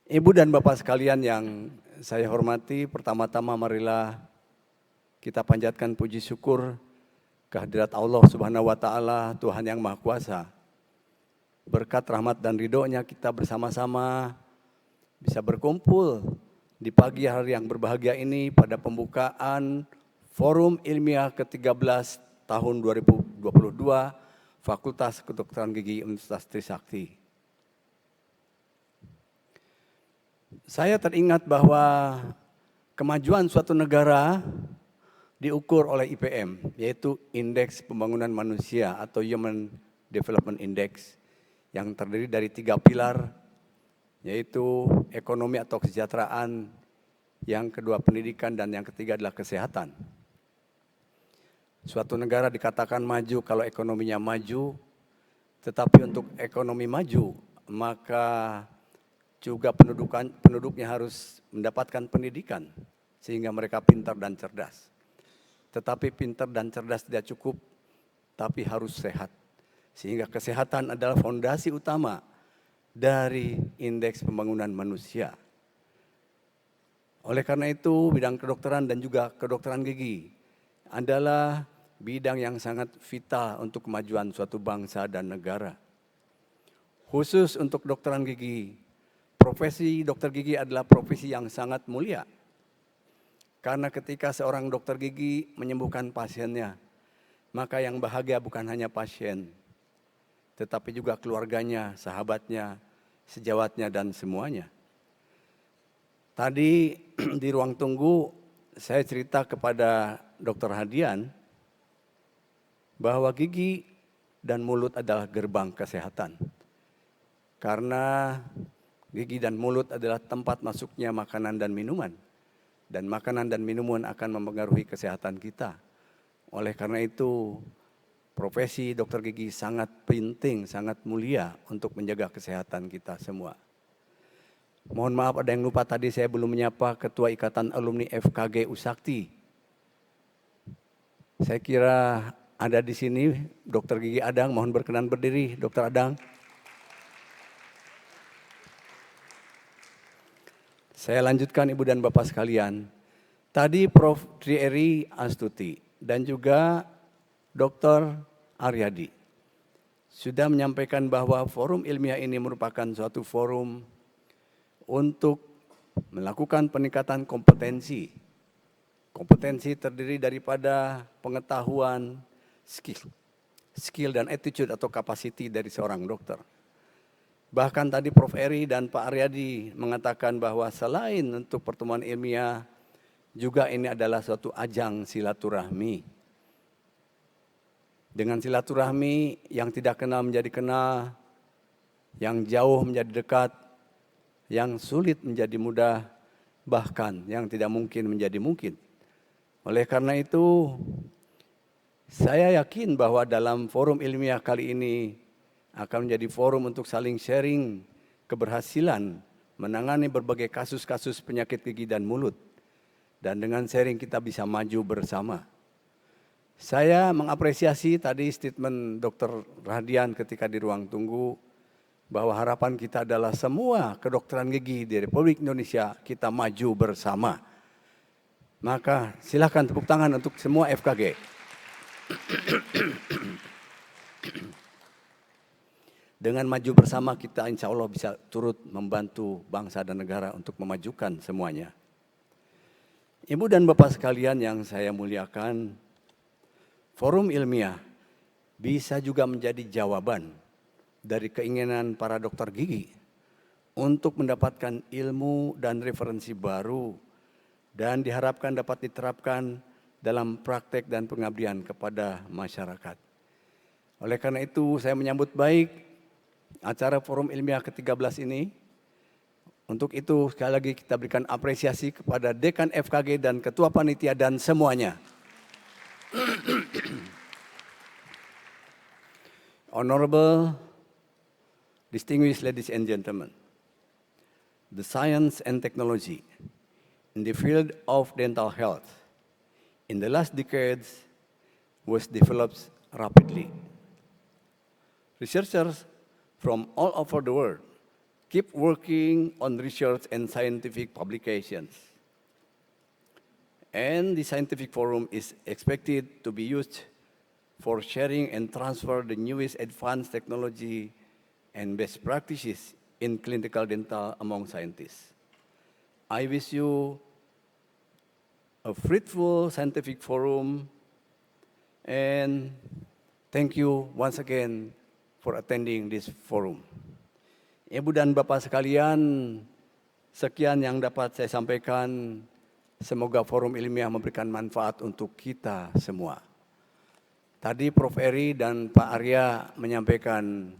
Ibu dan Bapak sekalian yang saya hormati, pertama-tama marilah kita panjatkan puji syukur kehadirat Allah Subhanahu wa Ta'ala, Tuhan yang Maha Kuasa. Berkat rahmat dan ridhonya kita bersama-sama bisa berkumpul di pagi hari yang berbahagia ini pada pembukaan Forum Ilmiah ke-13 tahun 2022 Fakultas Kedokteran Gigi Universitas Trisakti. Saya teringat bahwa kemajuan suatu negara diukur oleh IPM, yaitu Indeks Pembangunan Manusia atau Human Development Index, yang terdiri dari 3 pilar, yaitu ekonomi atau kesejahteraan, yang kedua pendidikan, dan yang ketiga adalah kesehatan. Suatu negara dikatakan maju kalau ekonominya maju, tetapi untuk ekonomi maju, maka juga penduduknya harus mendapatkan pendidikan, sehingga mereka pintar dan cerdas. Tetapi pintar dan cerdas tidak cukup, tapi harus sehat. Sehingga kesehatan adalah fondasi utama dari indeks pembangunan manusia. Oleh karena itu, bidang kedokteran dan juga kedokteran gigi adalah bidang yang sangat vital untuk kemajuan suatu bangsa dan negara. Khusus untuk kedokteran gigi, profesi dokter gigi adalah profesi yang sangat mulia. Karena ketika seorang dokter gigi menyembuhkan pasiennya, maka yang bahagia bukan hanya pasien, tetapi juga keluarganya, sahabatnya, sejawatnya, dan semuanya. Tadi di ruang tunggu saya cerita kepada Dr. Hadian bahwa gigi dan mulut adalah gerbang kesehatan. Karena gigi dan mulut adalah tempat masuknya makanan dan minuman. Dan makanan dan minuman akan mempengaruhi kesehatan kita. Oleh karena itu, profesi dokter gigi sangat penting, sangat mulia untuk menjaga kesehatan kita semua. Mohon maaf ada yang lupa tadi saya belum menyapa Ketua Ikatan Alumni FKG Usakti. Saya kira ada di sini Dr. Gigi Adang, mohon berkenan berdiri Dr. Adang. Saya lanjutkan Ibu dan Bapak sekalian. Tadi Prof. Trieri Astuti dan juga Dr. Aryadi sudah menyampaikan bahwa forum ilmiah ini merupakan suatu forum untuk melakukan peningkatan kompetensi. Kompetensi terdiri daripada pengetahuan, skill dan attitude atau capacity dari seorang dokter. Bahkan tadi Prof. Eri dan Pak Aryadi mengatakan bahwa selain untuk pertemuan ilmiah, juga ini adalah suatu ajang silaturahmi. Dengan silaturahmi yang tidak kenal menjadi kenal, yang jauh menjadi dekat, yang sulit menjadi mudah, bahkan yang tidak mungkin menjadi mungkin. Oleh karena itu, saya yakin bahwa dalam forum ilmiah kali ini akan menjadi forum untuk saling sharing keberhasilan menangani berbagai kasus-kasus penyakit gigi dan mulut. Dan dengan sharing kita bisa maju bersama. Saya mengapresiasi tadi statement Dr. Rahadian ketika di ruang tunggu, bahwa harapan kita adalah semua kedokteran gigi di Republik Indonesia kita maju bersama. Maka silakan tepuk tangan untuk semua FKG. Dengan maju bersama kita insya Allah bisa turut membantu bangsa dan negara untuk memajukan semuanya. Ibu dan Bapak sekalian yang saya muliakan, forum ilmiah bisa juga menjadi jawaban dari keinginan para dokter gigi untuk mendapatkan ilmu dan referensi baru dan diharapkan dapat diterapkan dalam praktek dan pengabdian kepada masyarakat. Oleh karena itu saya menyambut baik acara forum ilmiah ke-13 ini. Untuk itu sekali lagi kita berikan apresiasi kepada Dekan FKG dan Ketua Panitia dan semuanya. Honorable distinguished ladies and gentlemen, the science and technology in the field of dental health in the last decades was developed rapidly. Researchers from all over the world keep working on research and scientific publications. And the scientific forum is expected to be used for sharing and transfer the newest advanced technology and best practices in clinical dental among scientists. I wish you a fruitful scientific forum and thank you once again for attending this forum. Ibu dan Bapak sekalian, sekian yang dapat saya sampaikan. Semoga forum ilmiah memberikan manfaat untuk kita semua. Tadi Prof. Eri dan Pak Arya menyampaikan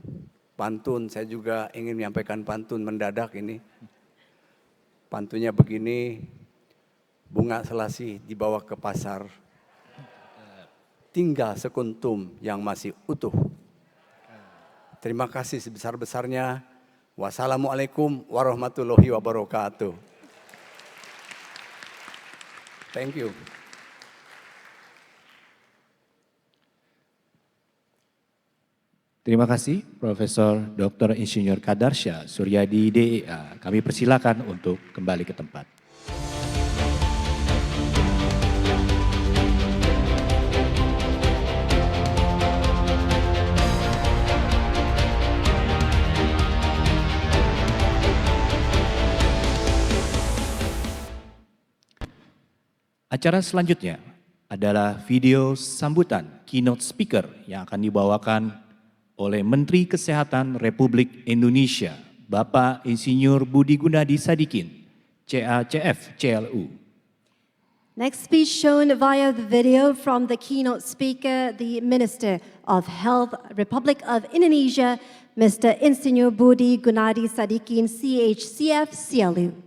pantun, saya juga ingin menyampaikan pantun mendadak ini. Pantunnya begini, bunga selasih dibawa ke pasar, tinggal sekuntum yang masih utuh. Terima kasih sebesar-besarnya. Wassalamualaikum warahmatullahi wabarakatuh. Thank you. Terima kasih Profesor Dr. Insinyur Kadarsya Suryadi DEA. Kami persilakan untuk kembali ke tempat. Acara selanjutnya adalah video sambutan keynote speaker yang akan dibawakan oleh Menteri Kesehatan Republik Indonesia, Bapak Insinyur Budi Gunadi Sadikin, CACF CLU. Next speech shown via the video from the keynote speaker, the Minister of Health, Republic of Indonesia, Mr. Insinyur Budi Gunadi Sadikin, CHCF CLU.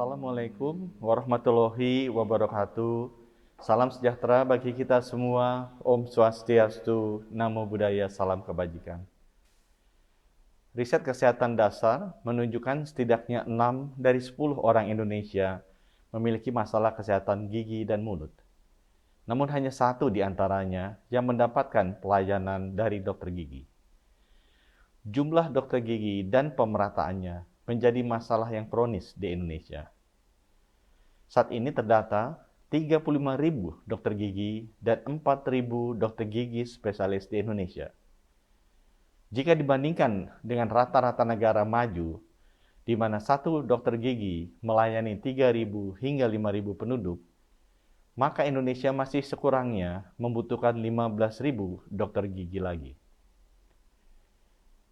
Assalamualaikum warahmatullahi wabarakatuh. Salam sejahtera bagi kita semua. Om Swastiastu, Namo Buddhaya, salam kebajikan. Riset kesehatan dasar menunjukkan setidaknya 6 dari 10 orang Indonesia memiliki masalah kesehatan gigi dan mulut. Namun hanya 1 di antaranya yang mendapatkan pelayanan dari dokter gigi. Jumlah dokter gigi dan pemerataannya menjadi masalah yang kronis di Indonesia. Saat ini terdata 35.000 dokter gigi dan 4.000 dokter gigi spesialis di Indonesia. Jika dibandingkan dengan rata-rata negara maju, di mana 1 dokter gigi melayani 3.000 hingga 5.000 penduduk, maka Indonesia masih sekurangnya membutuhkan 15.000 dokter gigi lagi.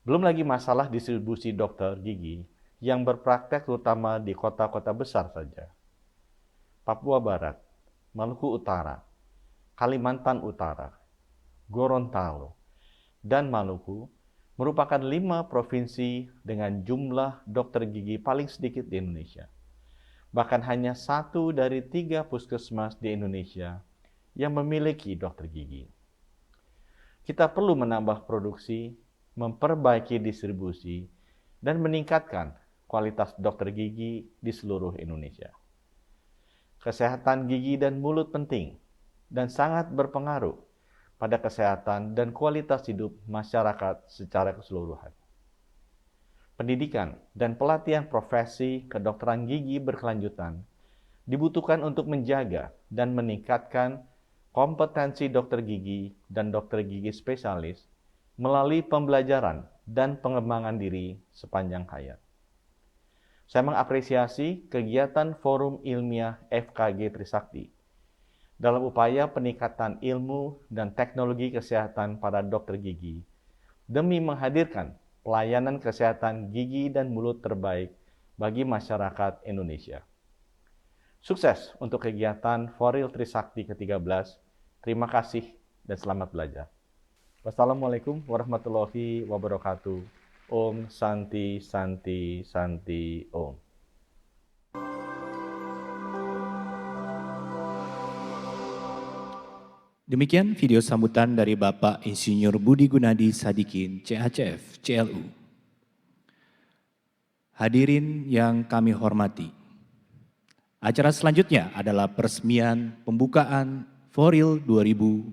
Belum lagi masalah distribusi dokter gigi yang berpraktek terutama di kota-kota besar saja. Papua Barat, Maluku Utara, Kalimantan Utara, Gorontalo, dan Maluku merupakan 5 provinsi dengan jumlah dokter gigi paling sedikit di Indonesia. Bahkan hanya 1 dari 3 puskesmas di Indonesia yang memiliki dokter gigi. Kita perlu menambah produksi, memperbaiki distribusi, dan meningkatkan kualitas dokter gigi di seluruh Indonesia. Kesehatan gigi dan mulut penting dan sangat berpengaruh pada kesehatan dan kualitas hidup masyarakat secara keseluruhan. Pendidikan dan pelatihan profesi kedokteran gigi berkelanjutan dibutuhkan untuk menjaga dan meningkatkan kompetensi dokter gigi dan dokter gigi spesialis melalui pembelajaran dan pengembangan diri sepanjang hayat. Saya mengapresiasi kegiatan Forum Ilmiah FKG Trisakti dalam upaya peningkatan ilmu dan teknologi kesehatan pada dokter gigi demi menghadirkan pelayanan kesehatan gigi dan mulut terbaik bagi masyarakat Indonesia. Sukses untuk kegiatan Foril Trisakti ke-13. Terima kasih dan selamat belajar. Wassalamualaikum warahmatullahi wabarakatuh. Om Santi Santi Santi Om. Demikian video sambutan dari Bapak Insinyur Budi Gunadi Sadikin, CACF CLU. Hadirin yang kami hormati, acara selanjutnya adalah peresmian pembukaan Foril 2022.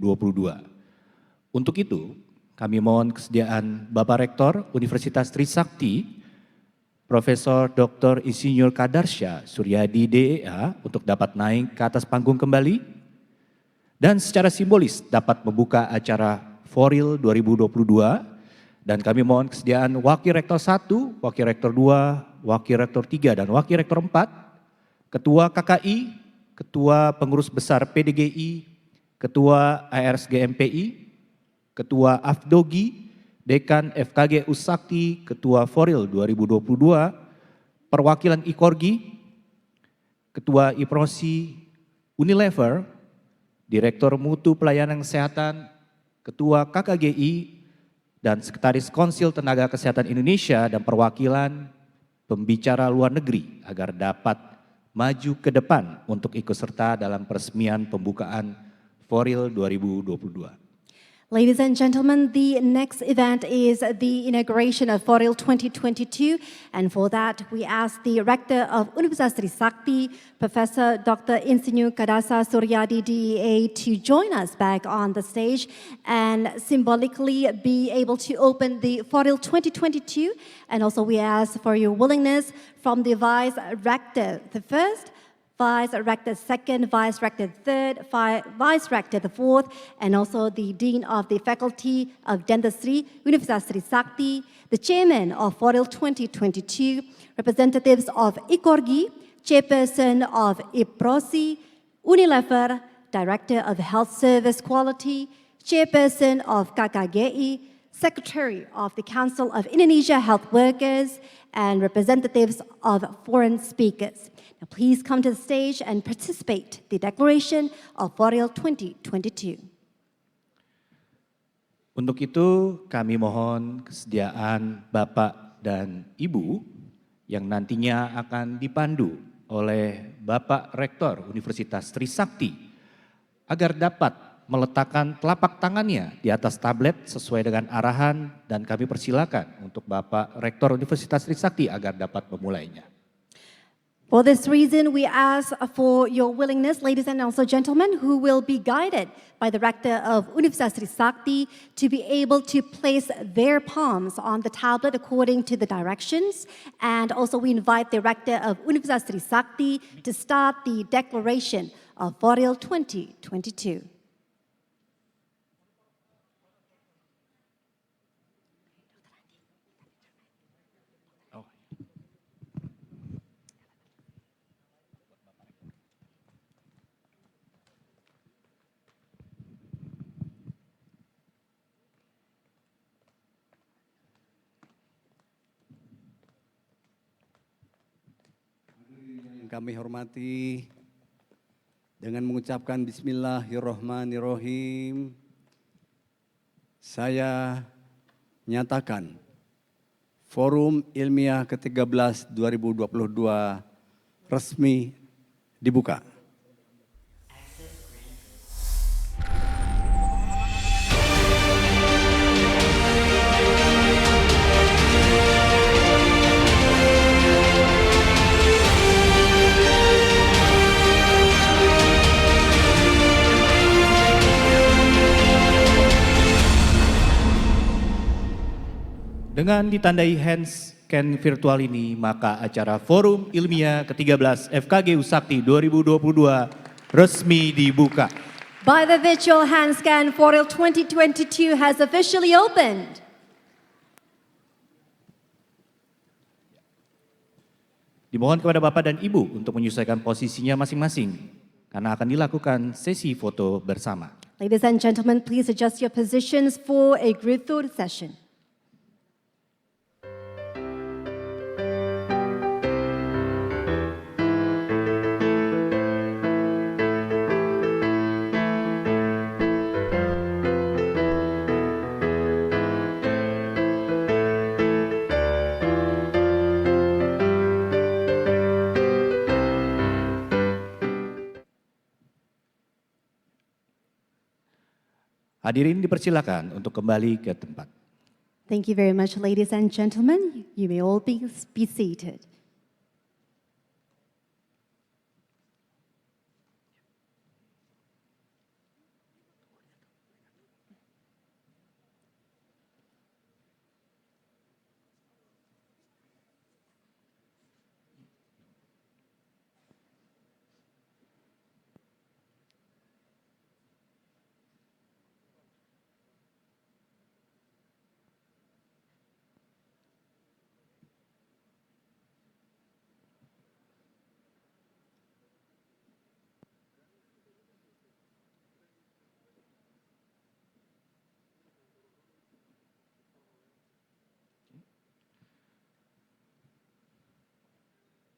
Untuk itu, kami mohon kesediaan Bapak Rektor Universitas Trisakti, Profesor Dr. Insinyur Kadarsya Suryadi DEA untuk dapat naik ke atas panggung kembali dan secara simbolis dapat membuka acara Foril 2022, dan kami mohon kesediaan Wakil Rektor 1, Wakil Rektor 2, Wakil Rektor 3, dan Wakil Rektor 4, Ketua KKI, Ketua Pengurus Besar PDGI, Ketua ARSGMPI, Ketua AFDOGI, Dekan FKG Usakti, Ketua Foril 2022, Perwakilan IKORGI, Ketua IPROSI Unilever, Direktur Mutu Pelayanan Kesehatan, Ketua KKGI, dan Sekretaris Konsil Tenaga Kesehatan Indonesia dan perwakilan pembicara luar negeri agar dapat maju ke depan untuk ikut serta dalam peresmian pembukaan Foril 2022. Ladies and gentlemen, the next event is the inauguration of Foril 2022, and for that we ask the Rector of Universitas Trisakti, Professor Dr. Insinyur Kadarsya Suryadi DEA, to join us back on the stage and symbolically be able to open the Foril 2022, and also we ask for your willingness from the Vice Rector. The first, Vice Rector II, Vice Rector III, Vice Rector IV, and also the Dean of the Faculty of Dentistry, Universitas Trisakti, the Chairman of FORIL 2022, representatives of IKORGI, Chairperson of IPROSI, Unilever, Director of Health Service Quality, Chairperson of KKGI, Secretary of the Council of Indonesia Health Workers, and representatives of foreign speakers. Now please come to the stage and participate in the declaration of FORIL 2022. Untuk itu kami mohon kesediaan Bapak dan Ibu yang nantinya akan dipandu oleh Bapak Rektor Universitas Trisakti agar dapat meletakkan telapak tangannya di atas tablet sesuai dengan arahan, dan kami persilakan untuk Bapak Rektor Universitas Trisakti agar dapat memulainya. For this reason, we ask for your willingness, ladies and also gentlemen, who will be guided by the Rector of Universitas Trisakti to be able to place their palms on the tablet according to the directions. And also we invite the Rector of Universitas Trisakti to start the declaration of FORIL 2022. Kami hormati, dengan mengucapkan Bismillahirrahmanirrahim, saya nyatakan Forum Ilmiah ke-13 2022 resmi dibuka. Dengan ditandai handscan virtual ini, maka acara Forum Ilmiah ke-13 FKG Usakti 2022 resmi dibuka. By the virtual hand scan, FORIL 2022 has officially opened. Dimohon kepada Bapak dan Ibu untuk menyesuaikan posisinya masing-masing, karena akan dilakukan sesi foto bersama. Ladies and gentlemen, please adjust your positions for a group photo session. Hadirin dipersilakan untuk kembali ke tempat. Thank you very much, ladies and gentlemen. You may all be seated.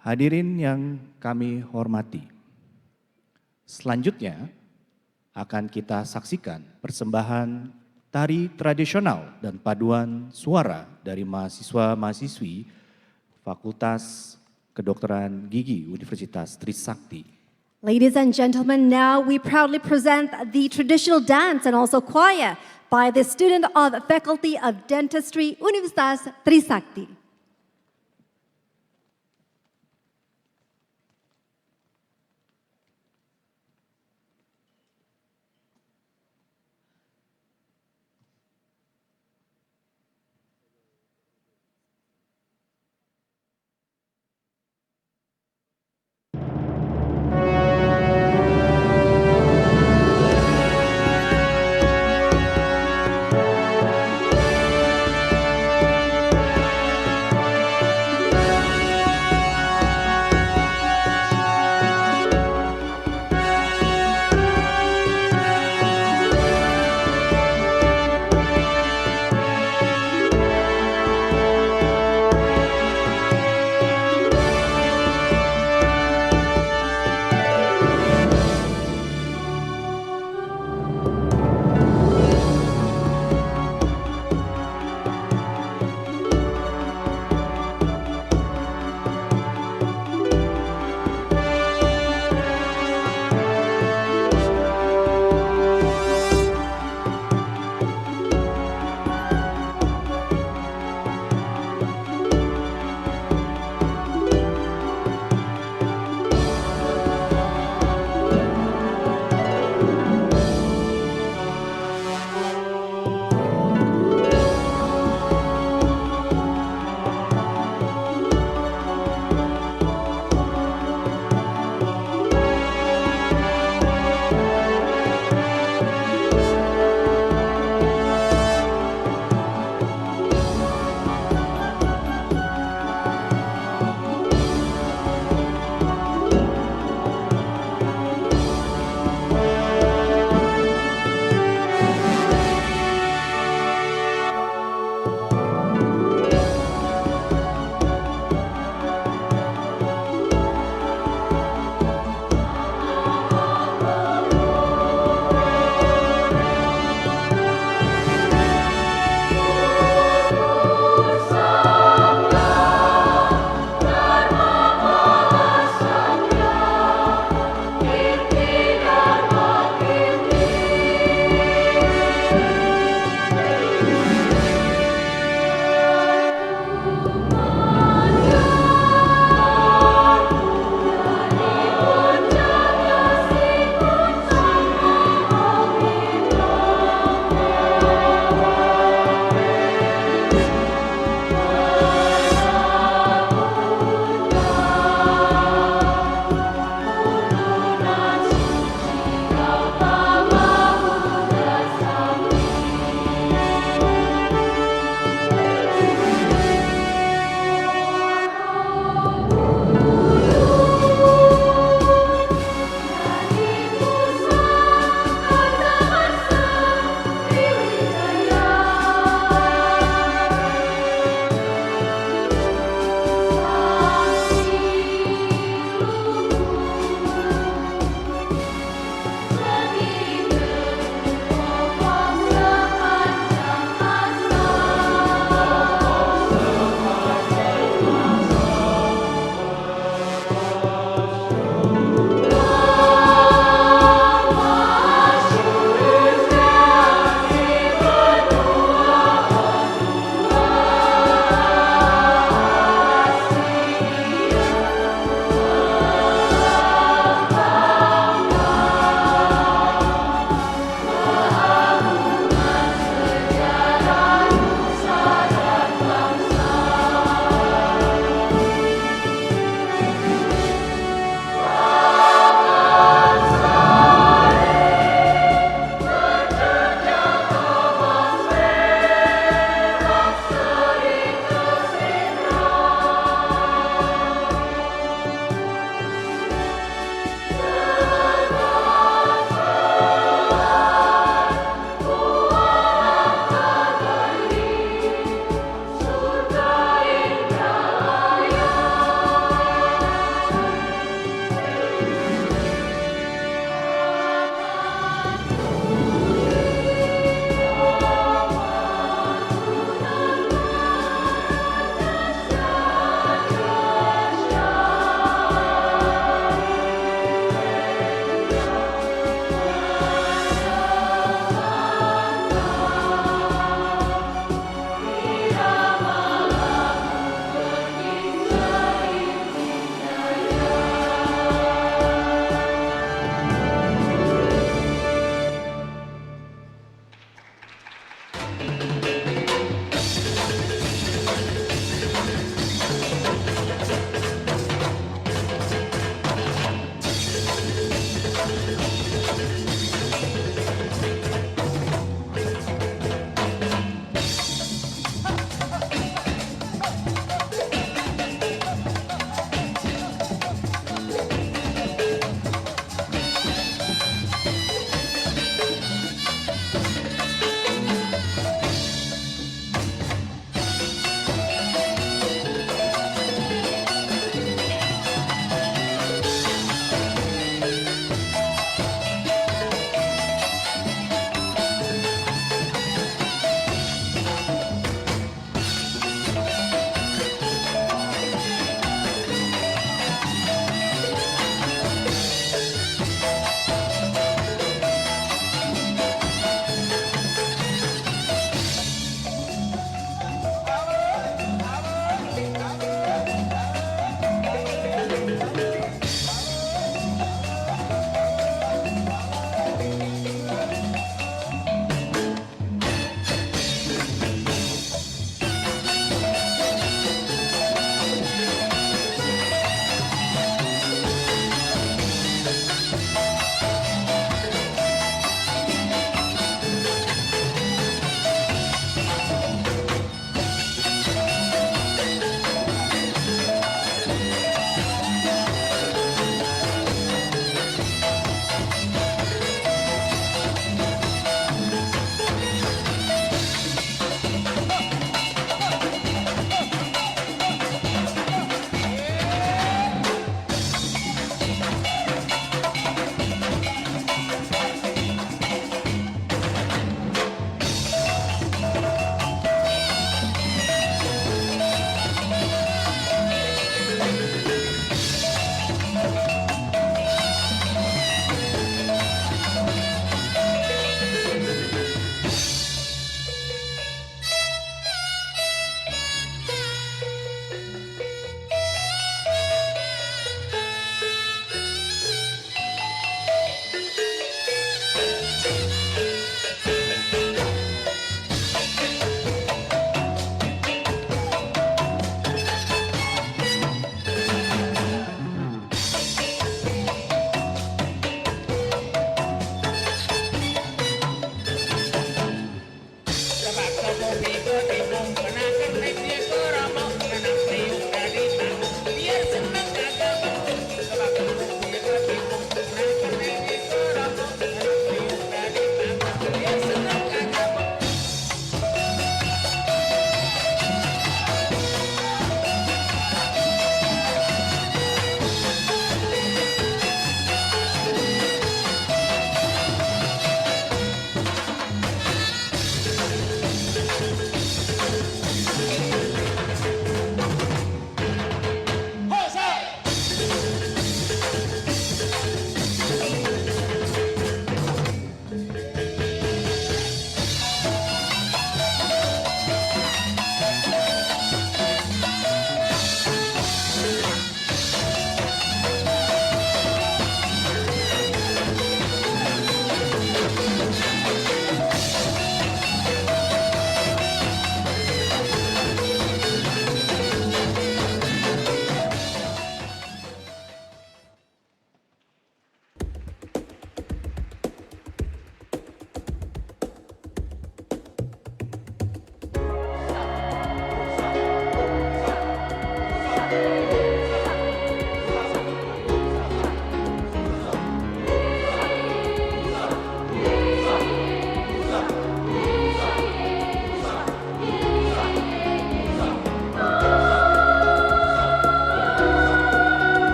Hadirin yang kami hormati, selanjutnya akan kita saksikan persembahan tari tradisional dan paduan suara dari mahasiswa-mahasiswi Fakultas Kedokteran Gigi Universitas Trisakti. Ladies and gentlemen, now we proudly present the traditional dance and also choir by the student of Faculty of Dentistry, Universitas Trisakti.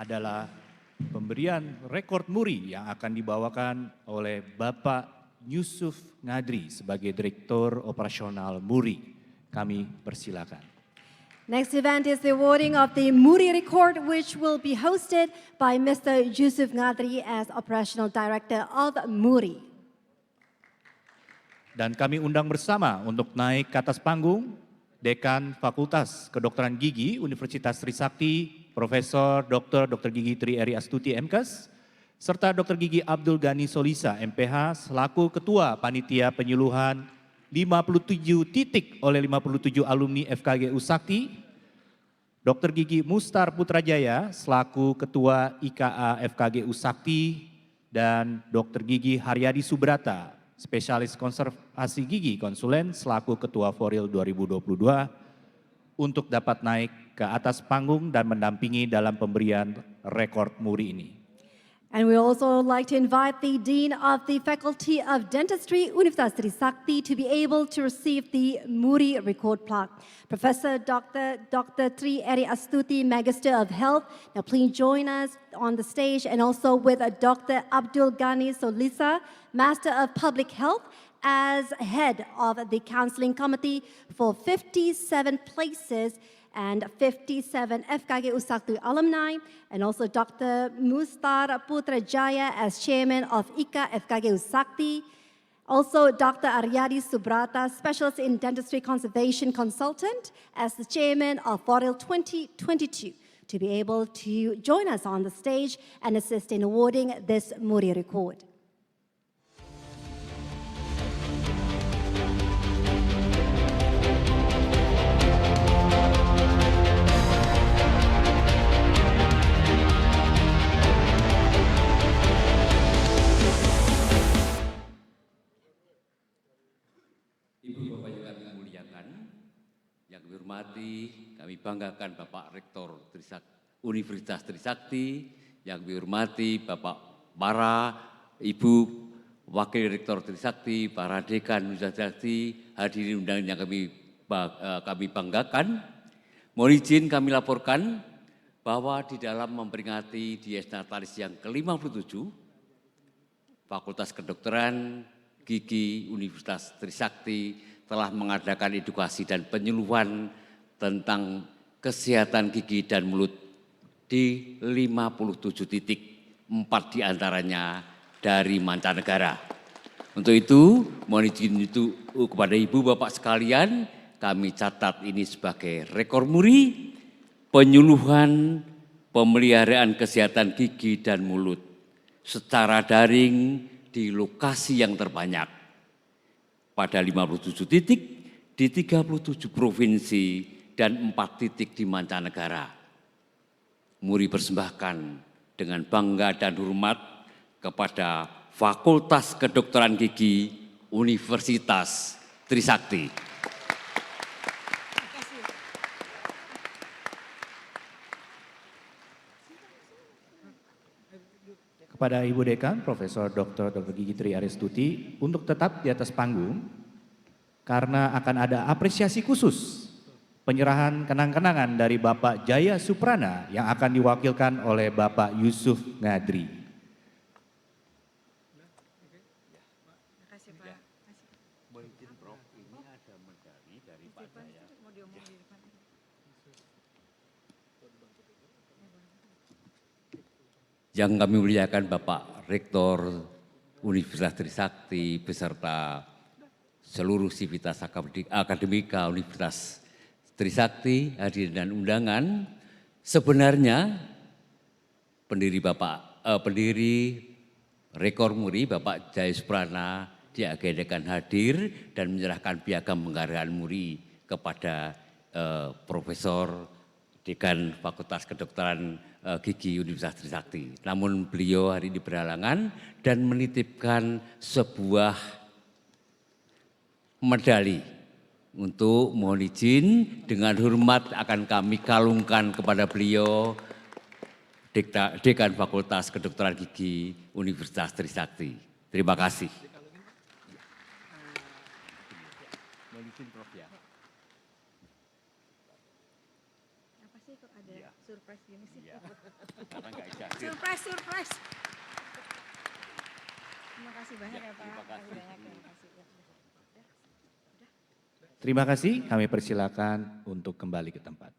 adalah pemberian rekor muri yang akan dibawakan oleh Bapak Yusuf Ngadri sebagai Direktur Operasional Muri. Kami persilakan. Next event is the awarding of the Muri Record, which will be hosted by Mr. Yusuf Ngadri as Operational Director of Muri. Dan kami undang bersama untuk naik ke atas panggung Dekan Fakultas Kedokteran Gigi Universitas Trisakti, Profesor Dr. Gigi Tri Eri Astuti MKes, serta Dr. Gigi Abdul Ghani Solisa MPH selaku Ketua Panitia Penyuluhan 57 titik oleh 57 alumni FKGU Sakti, Dr. Gigi Mustar Putrajaya selaku Ketua IKA FKGU Sakti, dan Dr. Gigi Haryadi Subrata, Spesialis Konservasi Gigi Konsulen selaku Ketua Foril 2022 untuk dapat naik ke atas panggung dan mendampingi dalam pemberian rekor muri ini. And we also like to invite the Dean of the Faculty of Dentistry, Universitas Trisakti, to be able to receive the Muri Record Plaque. Professor Dr. Tri Eri Astuti, Magister of Health. Now please join us on the stage, and also with Dr. Abdul Ghani Solisa, Master of Public Health, as head of the counseling committee for 57 places and 57 FKGU Sakti alumni, and also Dr. Mustar Putrajaya as chairman of IKA FKGU Sakti. Also Dr. Aryadi Subrata, specialist in dentistry conservation consultant, as the chairman of Foril 2022, to be able to join us on the stage and assist in awarding this Muri Record. Ibu Bapak yang kami muliakan, yang kami hormati, kami banggakan Bapak Rektor Universitas Trisakti, yang kami hormati Bapak para Ibu Wakil Rektor Trisakti, para Dekan Universitas Trisakti, hadirin undangan yang kami banggakan. Mohon izin kami laporkan bahwa di dalam memperingati Dies Natalis yang ke-57, Fakultas Kedokteran Gigi Universitas Trisakti telah mengadakan edukasi dan penyuluhan tentang kesehatan gigi dan mulut di 57 titik, 4 diantaranya dari mancanegara. Untuk itu, mohon izin itu kepada Ibu Bapak sekalian, kami catat ini sebagai rekor muri penyuluhan pemeliharaan kesehatan gigi dan mulut secara daring di lokasi yang terbanyak pada 57 titik di 37 provinsi dan 4 titik di mancanegara. Muri persembahkan dengan bangga dan hormat kepada Fakultas Kedokteran Gigi Universitas Trisakti. Kepada Ibu Dekan, Profesor Dr. Gigi Tri Eri Astuti, untuk tetap di atas panggung, karena akan ada apresiasi khusus penyerahan kenang-kenangan dari Bapak Jaya Suprana yang akan diwakilkan oleh Bapak Yusuf Ngadri. Yang kami muliakan Bapak Rektor Universitas Trisakti beserta seluruh sivitas akademika Universitas Trisakti, hadirin dan undangan. Sebenarnya pendiri rekor muri Bapak Jaya Suprana diagendakan hadir dan menyerahkan piagam penghargaan muri kepada Profesor Dekan Fakultas Kedokteran Gigi Universitas Trisakti. Namun beliau hari ini berhalangan dan menitipkan sebuah medali. Untuk mohon izin dengan hormat akan kami kalungkan kepada beliau, Dekan Fakultas Kedokteran Gigi Universitas Trisakti. Terima kasih. sih kok ada surprise gini sih? Karena nggak jadi. Surprise. Terima kasih banyak ya Pak. Terima kasih. Terima kasih. Terima kasih, kami persilakan untuk kembali ke tempat.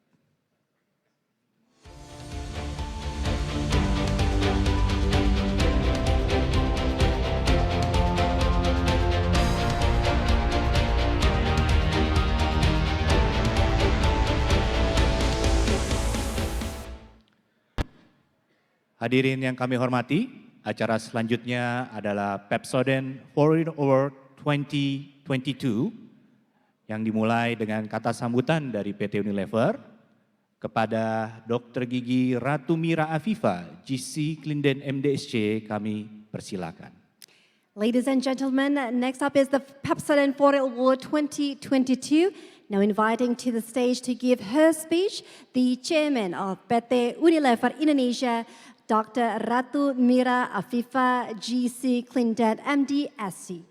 Hadirin yang kami hormati, acara selanjutnya adalah Pepsodent Foreign Award 2022 yang dimulai dengan kata sambutan dari PT Unilever kepada Dr. Gigi Ratu Mira Afifa, GC Clinton MDSC, kami persilakan. Ladies and gentlemen, next up is the Pepsodent Foreign Award 2022. Now inviting to the stage to give her speech, the chairman of PT Unilever Indonesia, Dr. Ratu Mira Afifa, GC Clinton MD SC.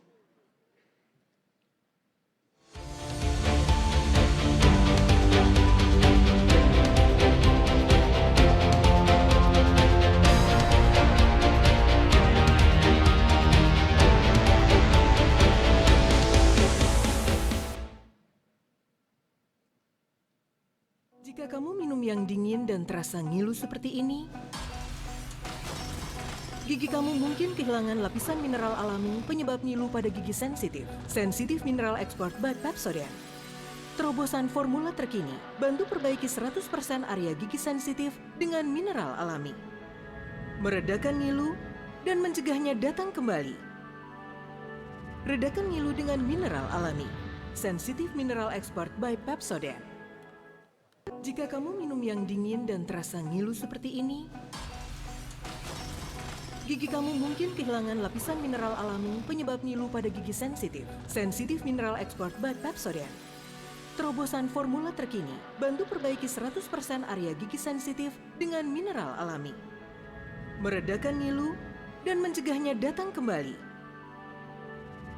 Jika kamu minum yang dingin dan terasa ngilu seperti ini, gigi kamu mungkin kehilangan lapisan mineral alami penyebab ngilu pada gigi sensitif. Sensitif Mineral Export by Pepsodent. Terobosan formula terkini, bantu perbaiki 100% area gigi sensitif dengan mineral alami. Meredakan ngilu dan mencegahnya datang kembali. Redakan ngilu dengan mineral alami. Sensitif Mineral Export by Pepsodent. Jika kamu minum yang dingin dan terasa ngilu seperti ini, gigi kamu mungkin kehilangan lapisan mineral alami penyebab ngilu pada gigi sensitif. Sensitif Mineral Export by Pepsodent. Terobosan formula terkini, bantu perbaiki 100% area gigi sensitif dengan mineral alami. Meredakan ngilu dan mencegahnya datang kembali.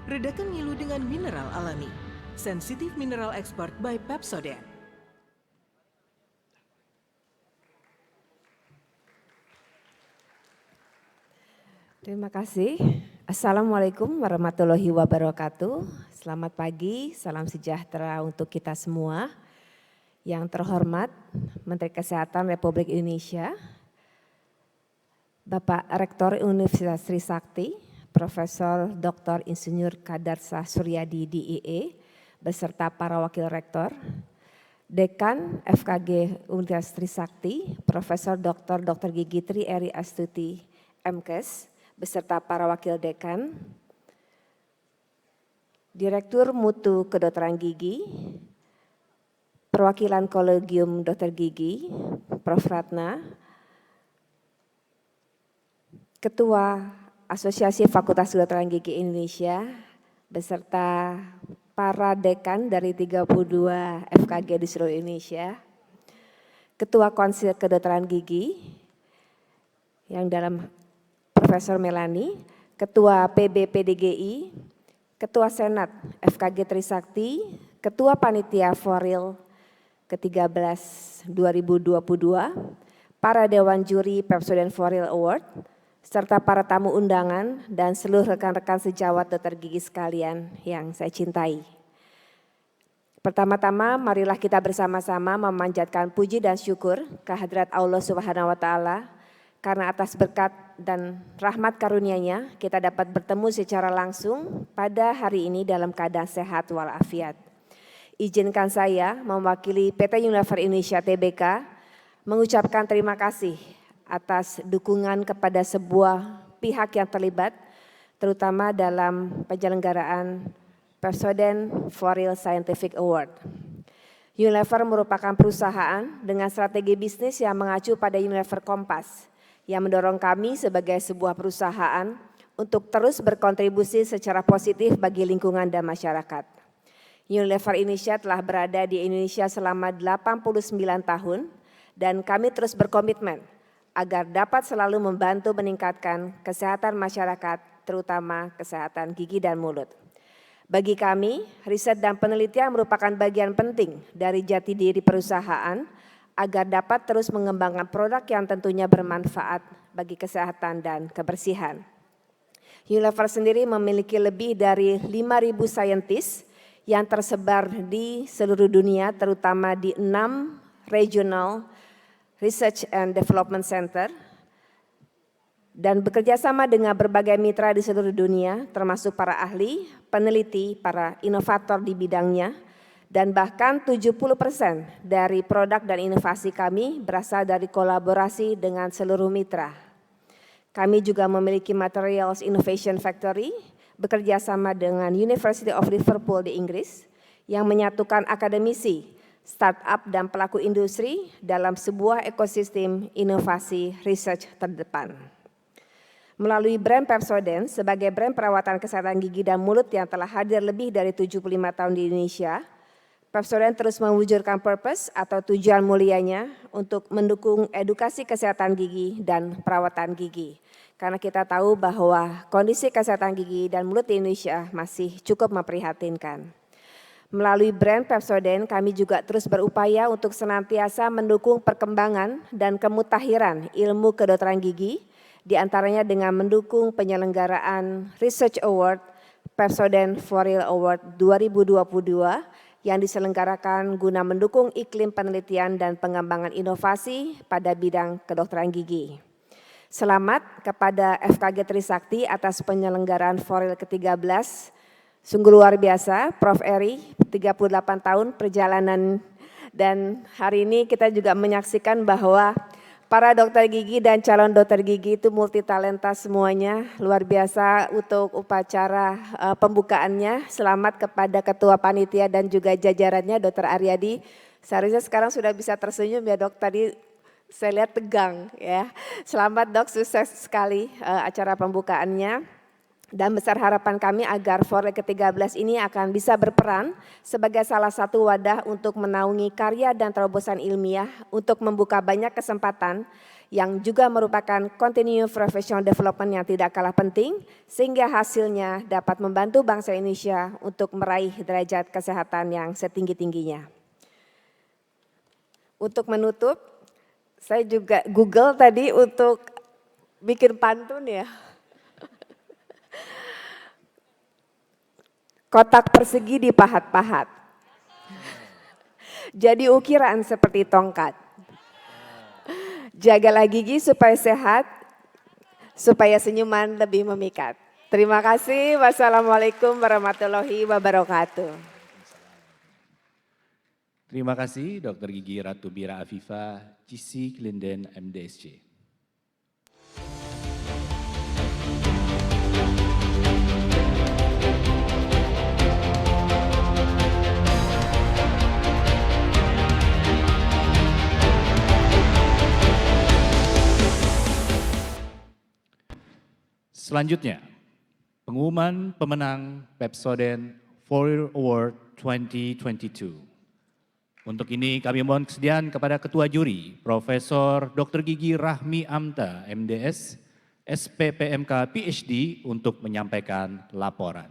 Redakan ngilu dengan mineral alami. Sensitif Mineral Export by Pepsodent. Terima kasih. Assalamualaikum warahmatullahi wabarakatuh. Selamat pagi, salam sejahtera untuk kita semua. Yang terhormat Menteri Kesehatan Republik Indonesia, Bapak Rektor Universitas Trisakti, Profesor Dr. Insinyur Kadarsah Suryadi DIE, beserta para wakil rektor, Dekan FKG Universitas Trisakti, Profesor Dr. Gigi Tri Eri Astuti, MKes, beserta para wakil dekan, Direktur Mutu Kedokteran Gigi, Perwakilan Kolegium Dokter Gigi, Prof. Ratna, Ketua Asosiasi Fakultas Kedokteran Gigi Indonesia, beserta para dekan dari 32 FKG di seluruh Indonesia, Ketua Konsil Kedokteran Gigi, yang dalam Profesor Melani, Ketua PBPDGI, Ketua Senat FKG Trisakti, Ketua Panitia Foril ke-13 2022, para Dewan Juri Pepsodent Foril Award, serta para tamu undangan dan seluruh rekan-rekan sejawat dokter gigi sekalian yang saya cintai. Pertama-tama marilah kita bersama-sama memanjatkan puji dan syukur kehadirat Allah Subhanahu wa Ta'ala, karena atas berkat dan rahmat karunia-Nya kita dapat bertemu secara langsung pada hari ini dalam keadaan sehat walafiat. Izinkan saya mewakili PT Unilever Indonesia Tbk mengucapkan terima kasih atas dukungan kepada sebuah pihak yang terlibat, terutama dalam penyelenggaraan Pepsodent Foril Scientific Award. Unilever merupakan perusahaan dengan strategi bisnis yang mengacu pada Unilever Kompas, yang mendorong kami sebagai sebuah perusahaan untuk terus berkontribusi secara positif bagi lingkungan dan masyarakat. Unilever Indonesia telah berada di Indonesia selama 89 tahun dan kami terus berkomitmen agar dapat selalu membantu meningkatkan kesehatan masyarakat, terutama kesehatan gigi dan mulut. Bagi kami, riset dan penelitian merupakan bagian penting dari jati diri perusahaan agar dapat terus mengembangkan produk yang tentunya bermanfaat bagi kesehatan dan kebersihan. Unilever sendiri memiliki lebih dari 5.000 saintis yang tersebar di seluruh dunia, terutama di 6 Regional Research and Development Center, dan bekerja sama dengan berbagai mitra di seluruh dunia, termasuk para ahli, peneliti, para inovator di bidangnya, dan bahkan 70% dari produk dan inovasi kami berasal dari kolaborasi dengan seluruh mitra. Kami juga memiliki Materials Innovation Factory, bekerja sama dengan University of Liverpool di Inggris, yang menyatukan akademisi, startup dan pelaku industri dalam sebuah ekosistem inovasi research terdepan. Melalui brand Pepsodent sebagai brand perawatan kesehatan gigi dan mulut yang telah hadir lebih dari 75 tahun di Indonesia, Pepsodent terus mewujudkan purpose atau tujuan mulianya untuk mendukung edukasi kesehatan gigi dan perawatan gigi. Karena kita tahu bahwa kondisi kesehatan gigi dan mulut di Indonesia masih cukup memprihatinkan. Melalui brand Pepsodent, kami juga terus berupaya untuk senantiasa mendukung perkembangan dan kemutahiran ilmu kedokteran gigi, di antaranya dengan mendukung penyelenggaraan Research Award Pepsodent For Real Award 2022 yang diselenggarakan guna mendukung iklim penelitian dan pengembangan inovasi pada bidang kedokteran gigi. Selamat kepada FKG Trisakti atas penyelenggaraan For Real ke-13. Sungguh luar biasa, Prof. Eri, 38 tahun perjalanan, dan hari ini kita juga menyaksikan bahwa para dokter gigi dan calon dokter gigi itu multitalenta semuanya, luar biasa untuk upacara pembukaannya. Selamat kepada Ketua Panitia dan juga jajarannya, Dr. Aryadi. Seharusnya sekarang sudah bisa tersenyum ya dok, tadi saya lihat tegang ya. Selamat dok, sukses sekali acara pembukaannya. Dan besar harapan kami agar For Real ke-13 ini akan bisa berperan sebagai salah satu wadah untuk menaungi karya dan terobosan ilmiah untuk membuka banyak kesempatan yang juga merupakan continuing professional development yang tidak kalah penting sehingga hasilnya dapat membantu bangsa Indonesia untuk meraih derajat kesehatan yang setinggi-tingginya. Untuk menutup, saya juga Google tadi untuk bikin pantun ya. Kotak persegi dipahat-pahat. Jadi ukiran seperti tongkat. Jagalah gigi supaya sehat, supaya senyuman lebih memikat. Terima kasih. Wassalamualaikum warahmatullahi wabarakatuh. Terima kasih Dr. Gigi Ratu Bira Afifa, GC Klinden MDSC. Selanjutnya, pengumuman pemenang Pepsodent For Real Award 2022. Untuk ini kami mohon kesediaan kepada Ketua Juri, Profesor Dr. Gigi Rahmi Amta, MDS, SPPMK PhD untuk menyampaikan laporan.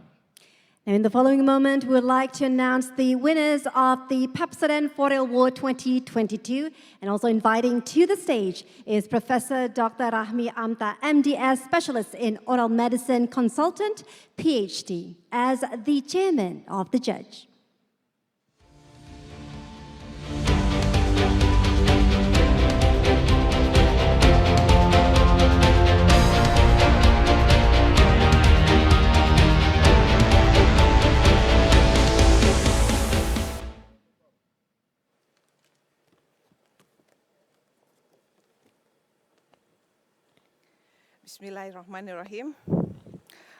Now in the following moment, we would like to announce the winners of the Pepsodent For Real Award 2022, and also inviting to the stage is Professor Dr. Rahmi Amta, MDS, Specialist in Oral Medicine Consultant, PhD, as the chairman of the judge. Bismillahirrahmanirrahim.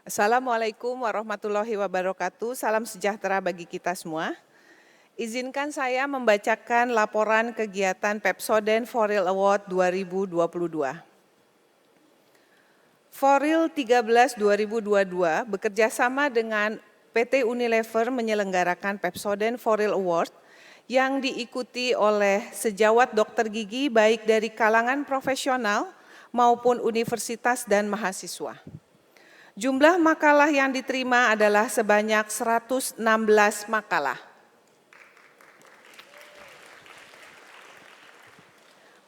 Assalamualaikum warahmatullahi wabarakatuh. Salam sejahtera bagi kita semua. Izinkan saya membacakan laporan kegiatan Pepsodent For Real Award 2022. For Real 13 2022 bekerjasama dengan PT Unilever menyelenggarakan Pepsodent For Real Award yang diikuti oleh sejawat dokter gigi baik dari kalangan profesional maupun universitas dan mahasiswa. Jumlah makalah yang diterima adalah sebanyak 116 makalah.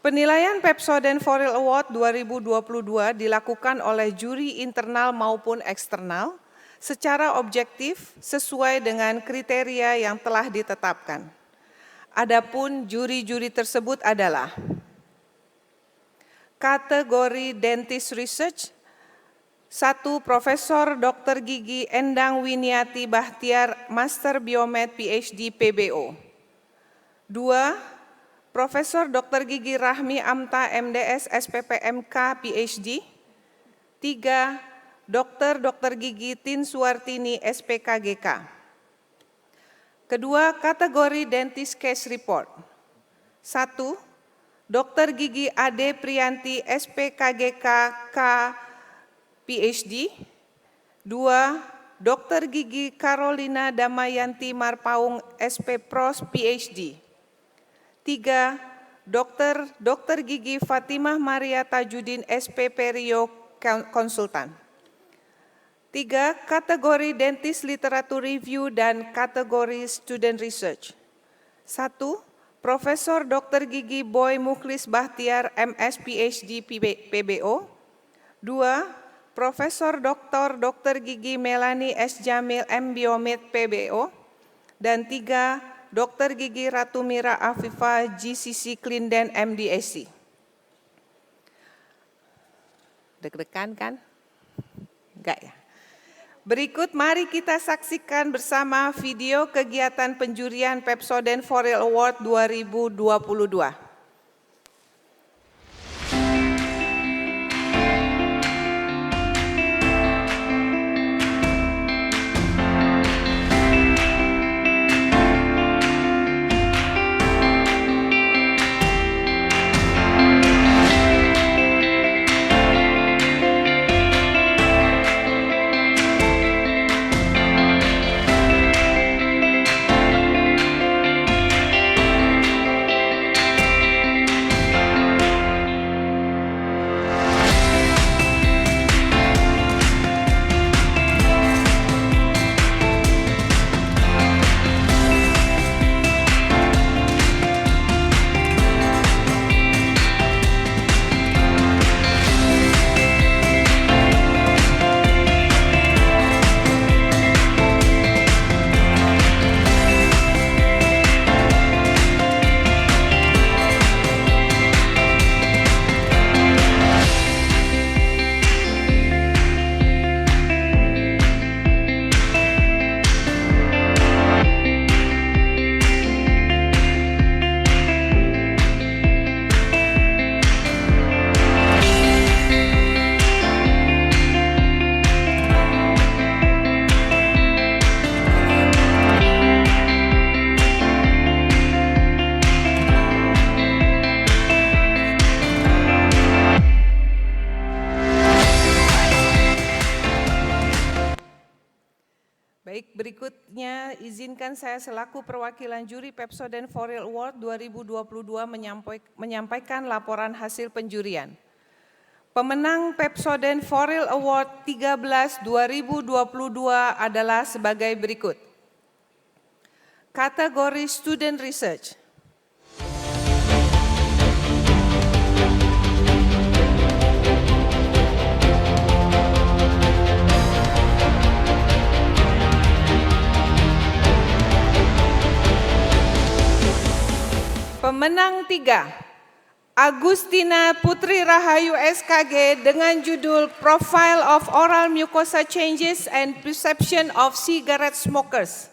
Penilaian Pepsodent-Foril Award 2022 dilakukan oleh juri internal maupun eksternal secara objektif sesuai dengan kriteria yang telah ditetapkan. Adapun juri-juri tersebut adalah kategori Dentist Research, 1. Profesor Dr. Gigi Endang Winiati Bahtiar, Master Biomed PhD PBO. 2. Profesor Dr. Gigi Rahmi Amta MDS SPPMK PhD. 3. Dr. Gigi Tin Suwartini SPKGK. Kedua, kategori Dentist Case Report. 1. Dr. Gigi Ade Priyanti SPKGK K PhD. 2. Dr. Gigi Carolina Damayanti Marpaung SP Pros PhD. 3. Dr. Gigi Fatimah Maria Tajudin SP Perio Konsultan. 3. Kategori Dentist Literatur Review dan kategori Student Research. 1. Profesor Dr. Gigi Boy Mukhlis Bahtiar MS PhD PBO. 2. Profesor Dr. Gigi Melani S. Jamil M. Biomed PBO. Dan 3. Dr. Gigi Ratu Mira Afifah GCC Klinden MDSC. Deg-degan kan? Enggak ya? Berikut mari kita saksikan bersama video kegiatan penjurian Pepsodent-Foril Award 2022. Berikutnya, izinkan saya selaku perwakilan juri Pepsodent-Foril Award 2022 menyampaikan laporan hasil penjurian. Pemenang Pepsodent-Foril Award 13 2022 adalah sebagai berikut. Kategori Student Research. Pemenang 3, Agustina Putri Rahayu SKG dengan judul Profile of Oral Mucosa Changes and Perception of Cigarette Smokers.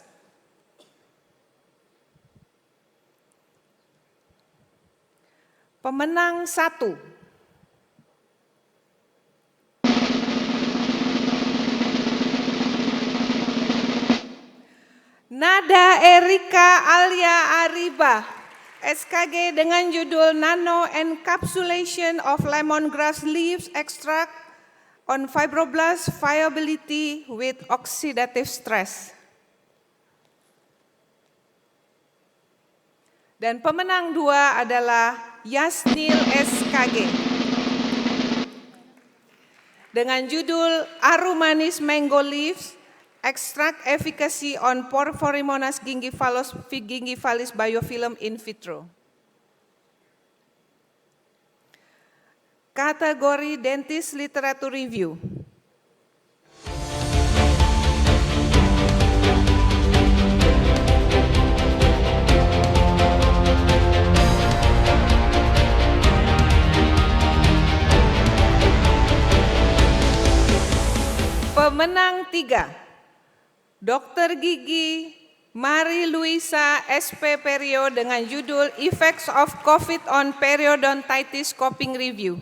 Pemenang 1, Nada Erika Alia Ariba SKG dengan judul Nano Encapsulation of Lemongrass Leaves Extract on Fibroblast Viability with Oxidative Stress. Dan pemenang 2 adalah Yasnil SKG dengan judul Arumanis Mango Leaves Extract Efficacy on Porphyromonas gingivalis biofilm in vitro. Kategori Dentist Literature Review. Pemenang 3, Dr. Gigi Mari Luisa SP Perio dengan judul Effects of COVID on Periodontitis Coping Review.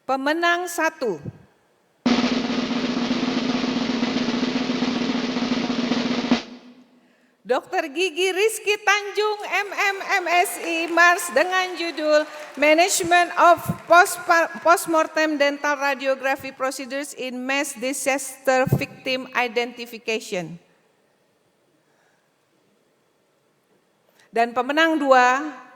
Pemenang 1, Dr. Gigi Rizky Tanjung MMMSI Mars dengan judul Management of Postmortem Dental Radiography Procedures in Mass Disaster Victim Identification. Dan pemenang 2,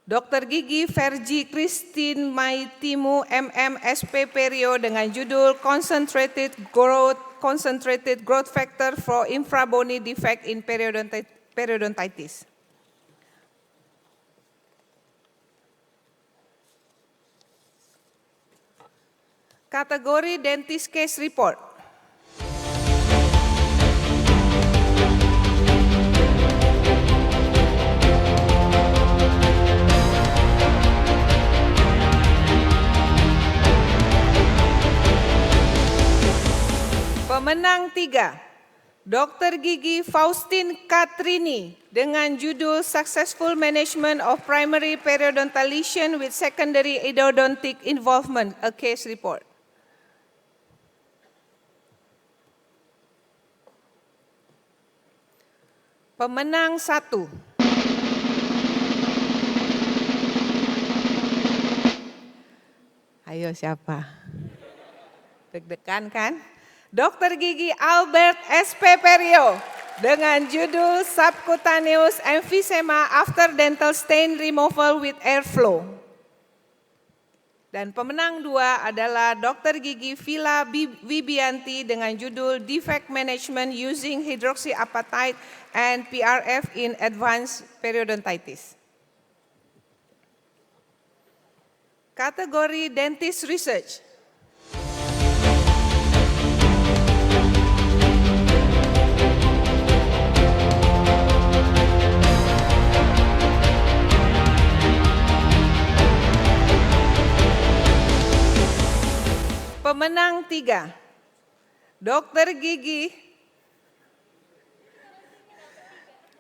Dr. Gigi Vergi Christine Maitimu MMSP Perio dengan judul Concentrated Growth Factor for Infrabony Defect in Periodontitis. Kategori Dentist Case Report. Pemenang 3, Dr. Gigi Faustin Katrini dengan judul Successful Management of Primary Periodontal Lesion with Secondary Endodontic Involvement, a Case Report. Pemenang 1, ayo siapa? Deg-degan kan? Dr. Gigi Albert SP Perio dengan judul Subcutaneous Emphysema After Dental Stain Removal with Airflow. Dan pemenang 2 adalah Dr. Gigi Vila Wibianti dengan judul Defect Management Using Hydroxyapatite and PRF in Advanced Periodontitis. Kategori Dentist Research. Pemenang 3, Dr. Gigi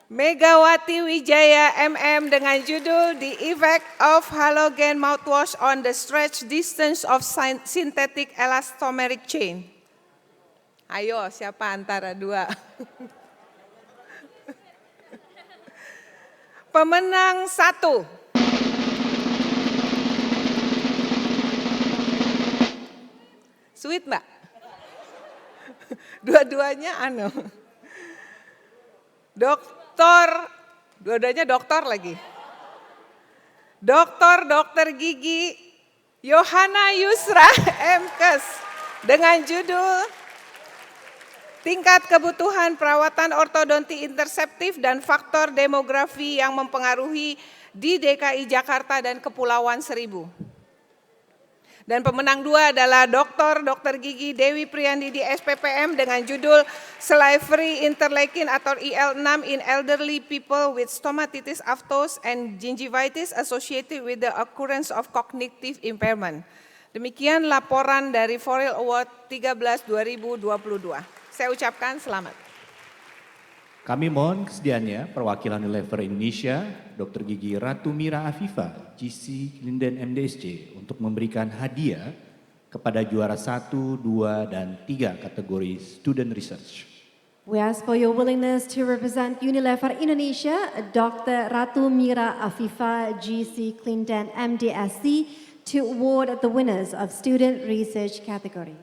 Megawati Wijaya MM dengan judul The Effect of Halogen Mouthwash on the Stretch Distance of Synthetic Elastomeric Chain. Ayo, siapa antara 2? Pemenang 1, sweet Mbak? Dua-duanya dua-duanya doktor lagi. Dokter Gigi Yohana Yusra MKes dengan judul Tingkat Kebutuhan Perawatan Ortodonti Interseptif dan Faktor Demografi yang Mempengaruhi di DKI Jakarta dan Kepulauan Seribu. Dan pemenang 2 adalah Dr. Gigi Dewi Priyandi di SPPM dengan judul Salivary Interleukin atau IL6 in Elderly People with Stomatitis Aphthous and Gingivitis Associated with the Occurrence of Cognitive Impairment. Demikian laporan dari Foril Award 13 2022. Saya ucapkan selamat. Kami mohon kesediaannya perwakilan Unilever Indonesia, Dr. Gigi Ratu Mira Afifa, GC Linden MDSC untuk memberikan hadiah kepada juara 1, 2, dan 3 kategori Student Research. We ask for your willingness to represent Unilever Indonesia, Dr. Ratu Mira Afifa, GC Clinton MDSC, to award the winners of Student Research category.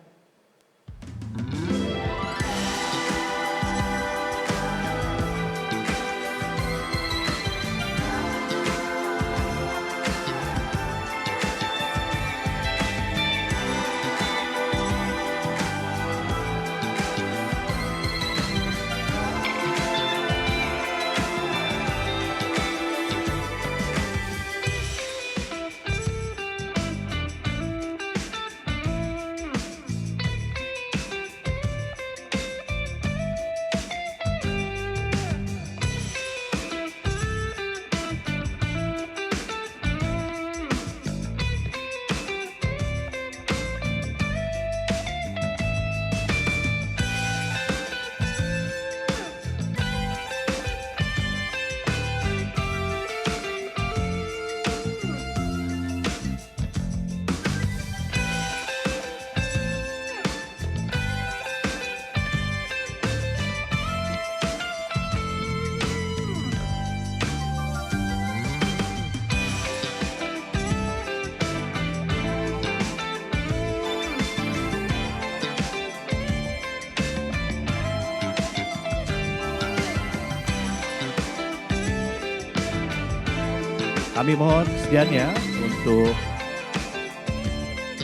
Kami mohon sedianya untuk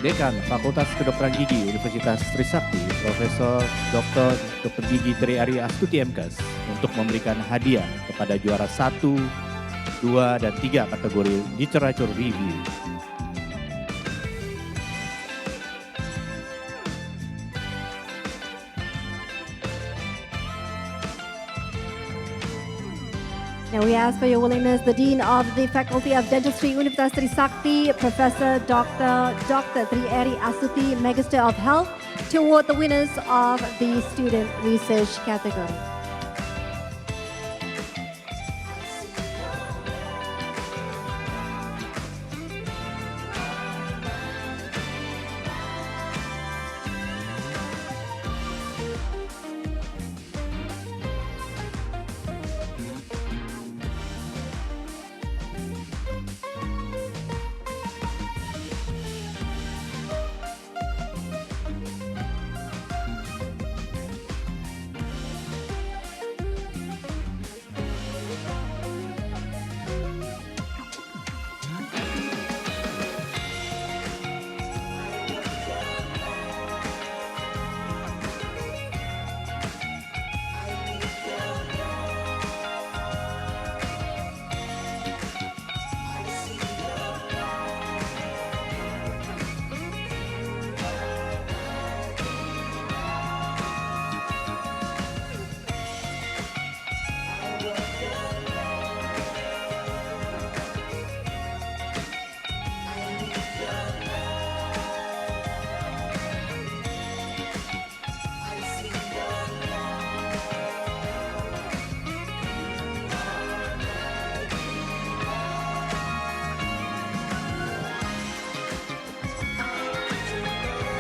Dekan Fakultas Kedokteran Gigi Universitas Trisakti, Profesor Dr. Gigi Tri Ari Astuti MKes untuk memberikan hadiah kepada juara 1, 2, dan 3 kategori Literature Review. Now we ask for your willingness, the Dean of the Faculty of Dentistry, Universitas Trisakti, Professor Dr. Tri Ari Astuti, Magister of Health, to award the winners of the student research category.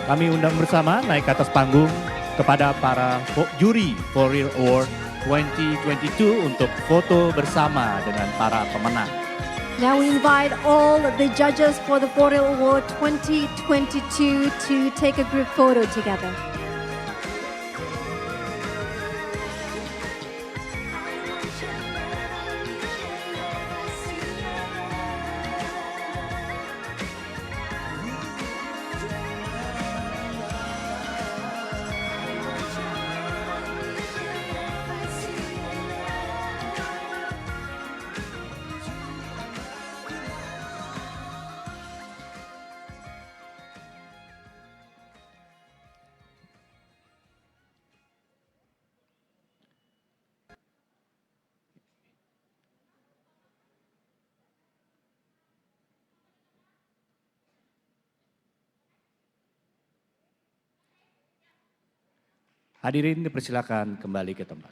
Kami undang bersama naik ke atas panggung kepada para juri For Real Award 2022 untuk foto bersama dengan para pemenang. Now we invite all the judges for the For Real Award 2022 to take a group photo together. Hadirin dipersilakan kembali ke tempat.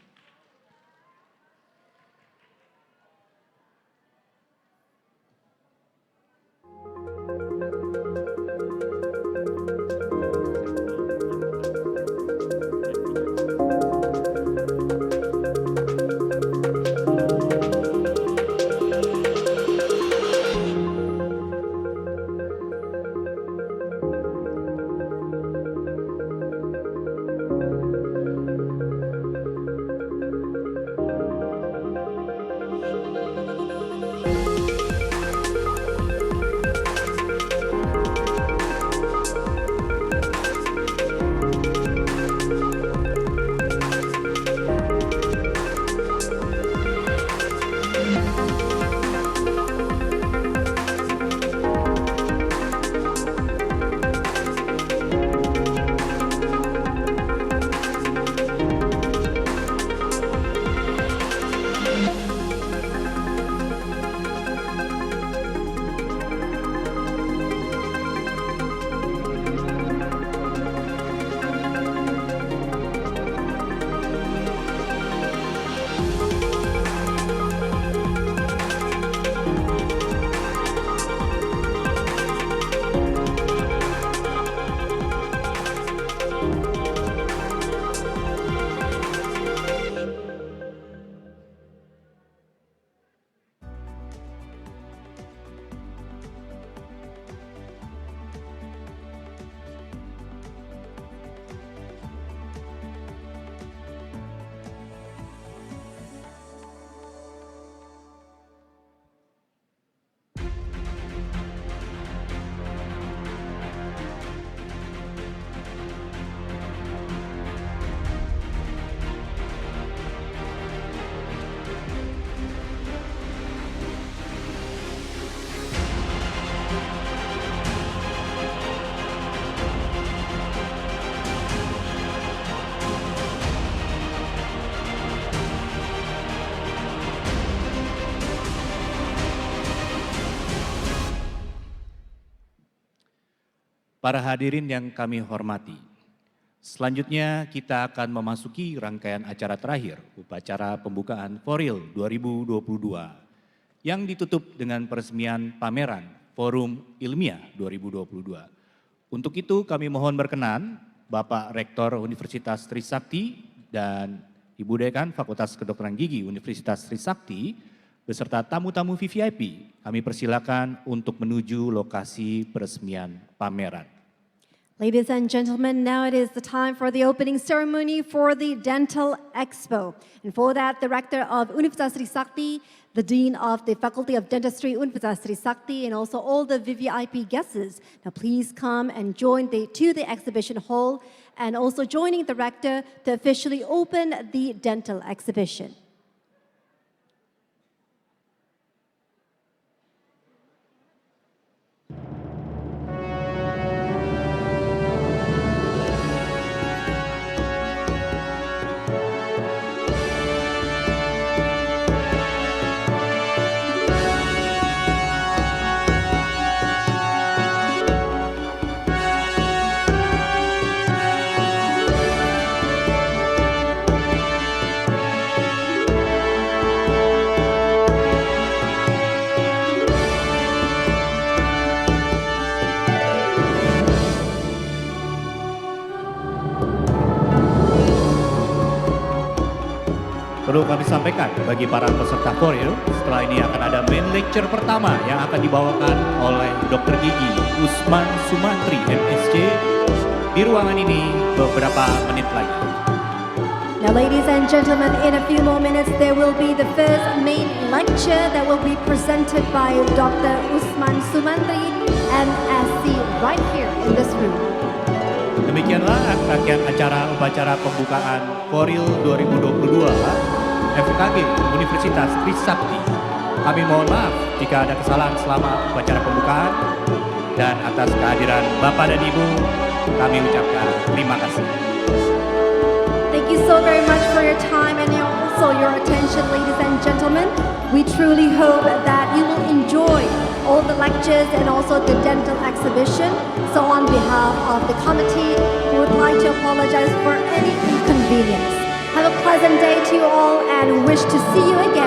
Para hadirin yang kami hormati, selanjutnya kita akan memasuki rangkaian acara terakhir, upacara pembukaan Foril 2022, yang ditutup dengan peresmian pameran Forum Ilmiah 2022. Untuk itu kami mohon berkenan Bapak Rektor Universitas Trisakti dan Ibu Dekan Fakultas Kedokteran Gigi Universitas Trisakti beserta tamu-tamu VVIP, kami persilakan untuk menuju lokasi peresmian pameran. Ladies and gentlemen, now it is the time for the opening ceremony for the Dental Expo. And for that, the Rector of Universitas Trisakti, the Dean of the Faculty of Dentistry, Universitas Trisakti, and also all the VVIP guests. Now please come and join to the exhibition hall and also joining the Rector to officially open the dental exhibition. Perlu kami sampaikan bagi para peserta Foril, setelah ini akan ada main lecture pertama yang akan dibawakan oleh Dr. Gigi Usman Sumantri, MSc, di ruangan ini beberapa menit lagi. Now, ladies and gentlemen, in a few more minutes, there will be the first main lecture that will be presented by Dr. Usman Sumantri, MSc, right here in this room. Demikianlah rangkaian acara upacara pembukaan Foril 2022 FKG Universitas Trisakti. Kami mohon maaf jika ada kesalahan selama upacara pembukaan, dan atas kehadiran Bapak dan Ibu kami ucapkan terima kasih. Thank you so very much for your time and also your attention, ladies and gentlemen. We truly hope that you will enjoy all the lectures and also the dental exhibition. So on behalf of the committee, we would like to apologize for any inconvenience. Have a pleasant day to you all and wish to see you again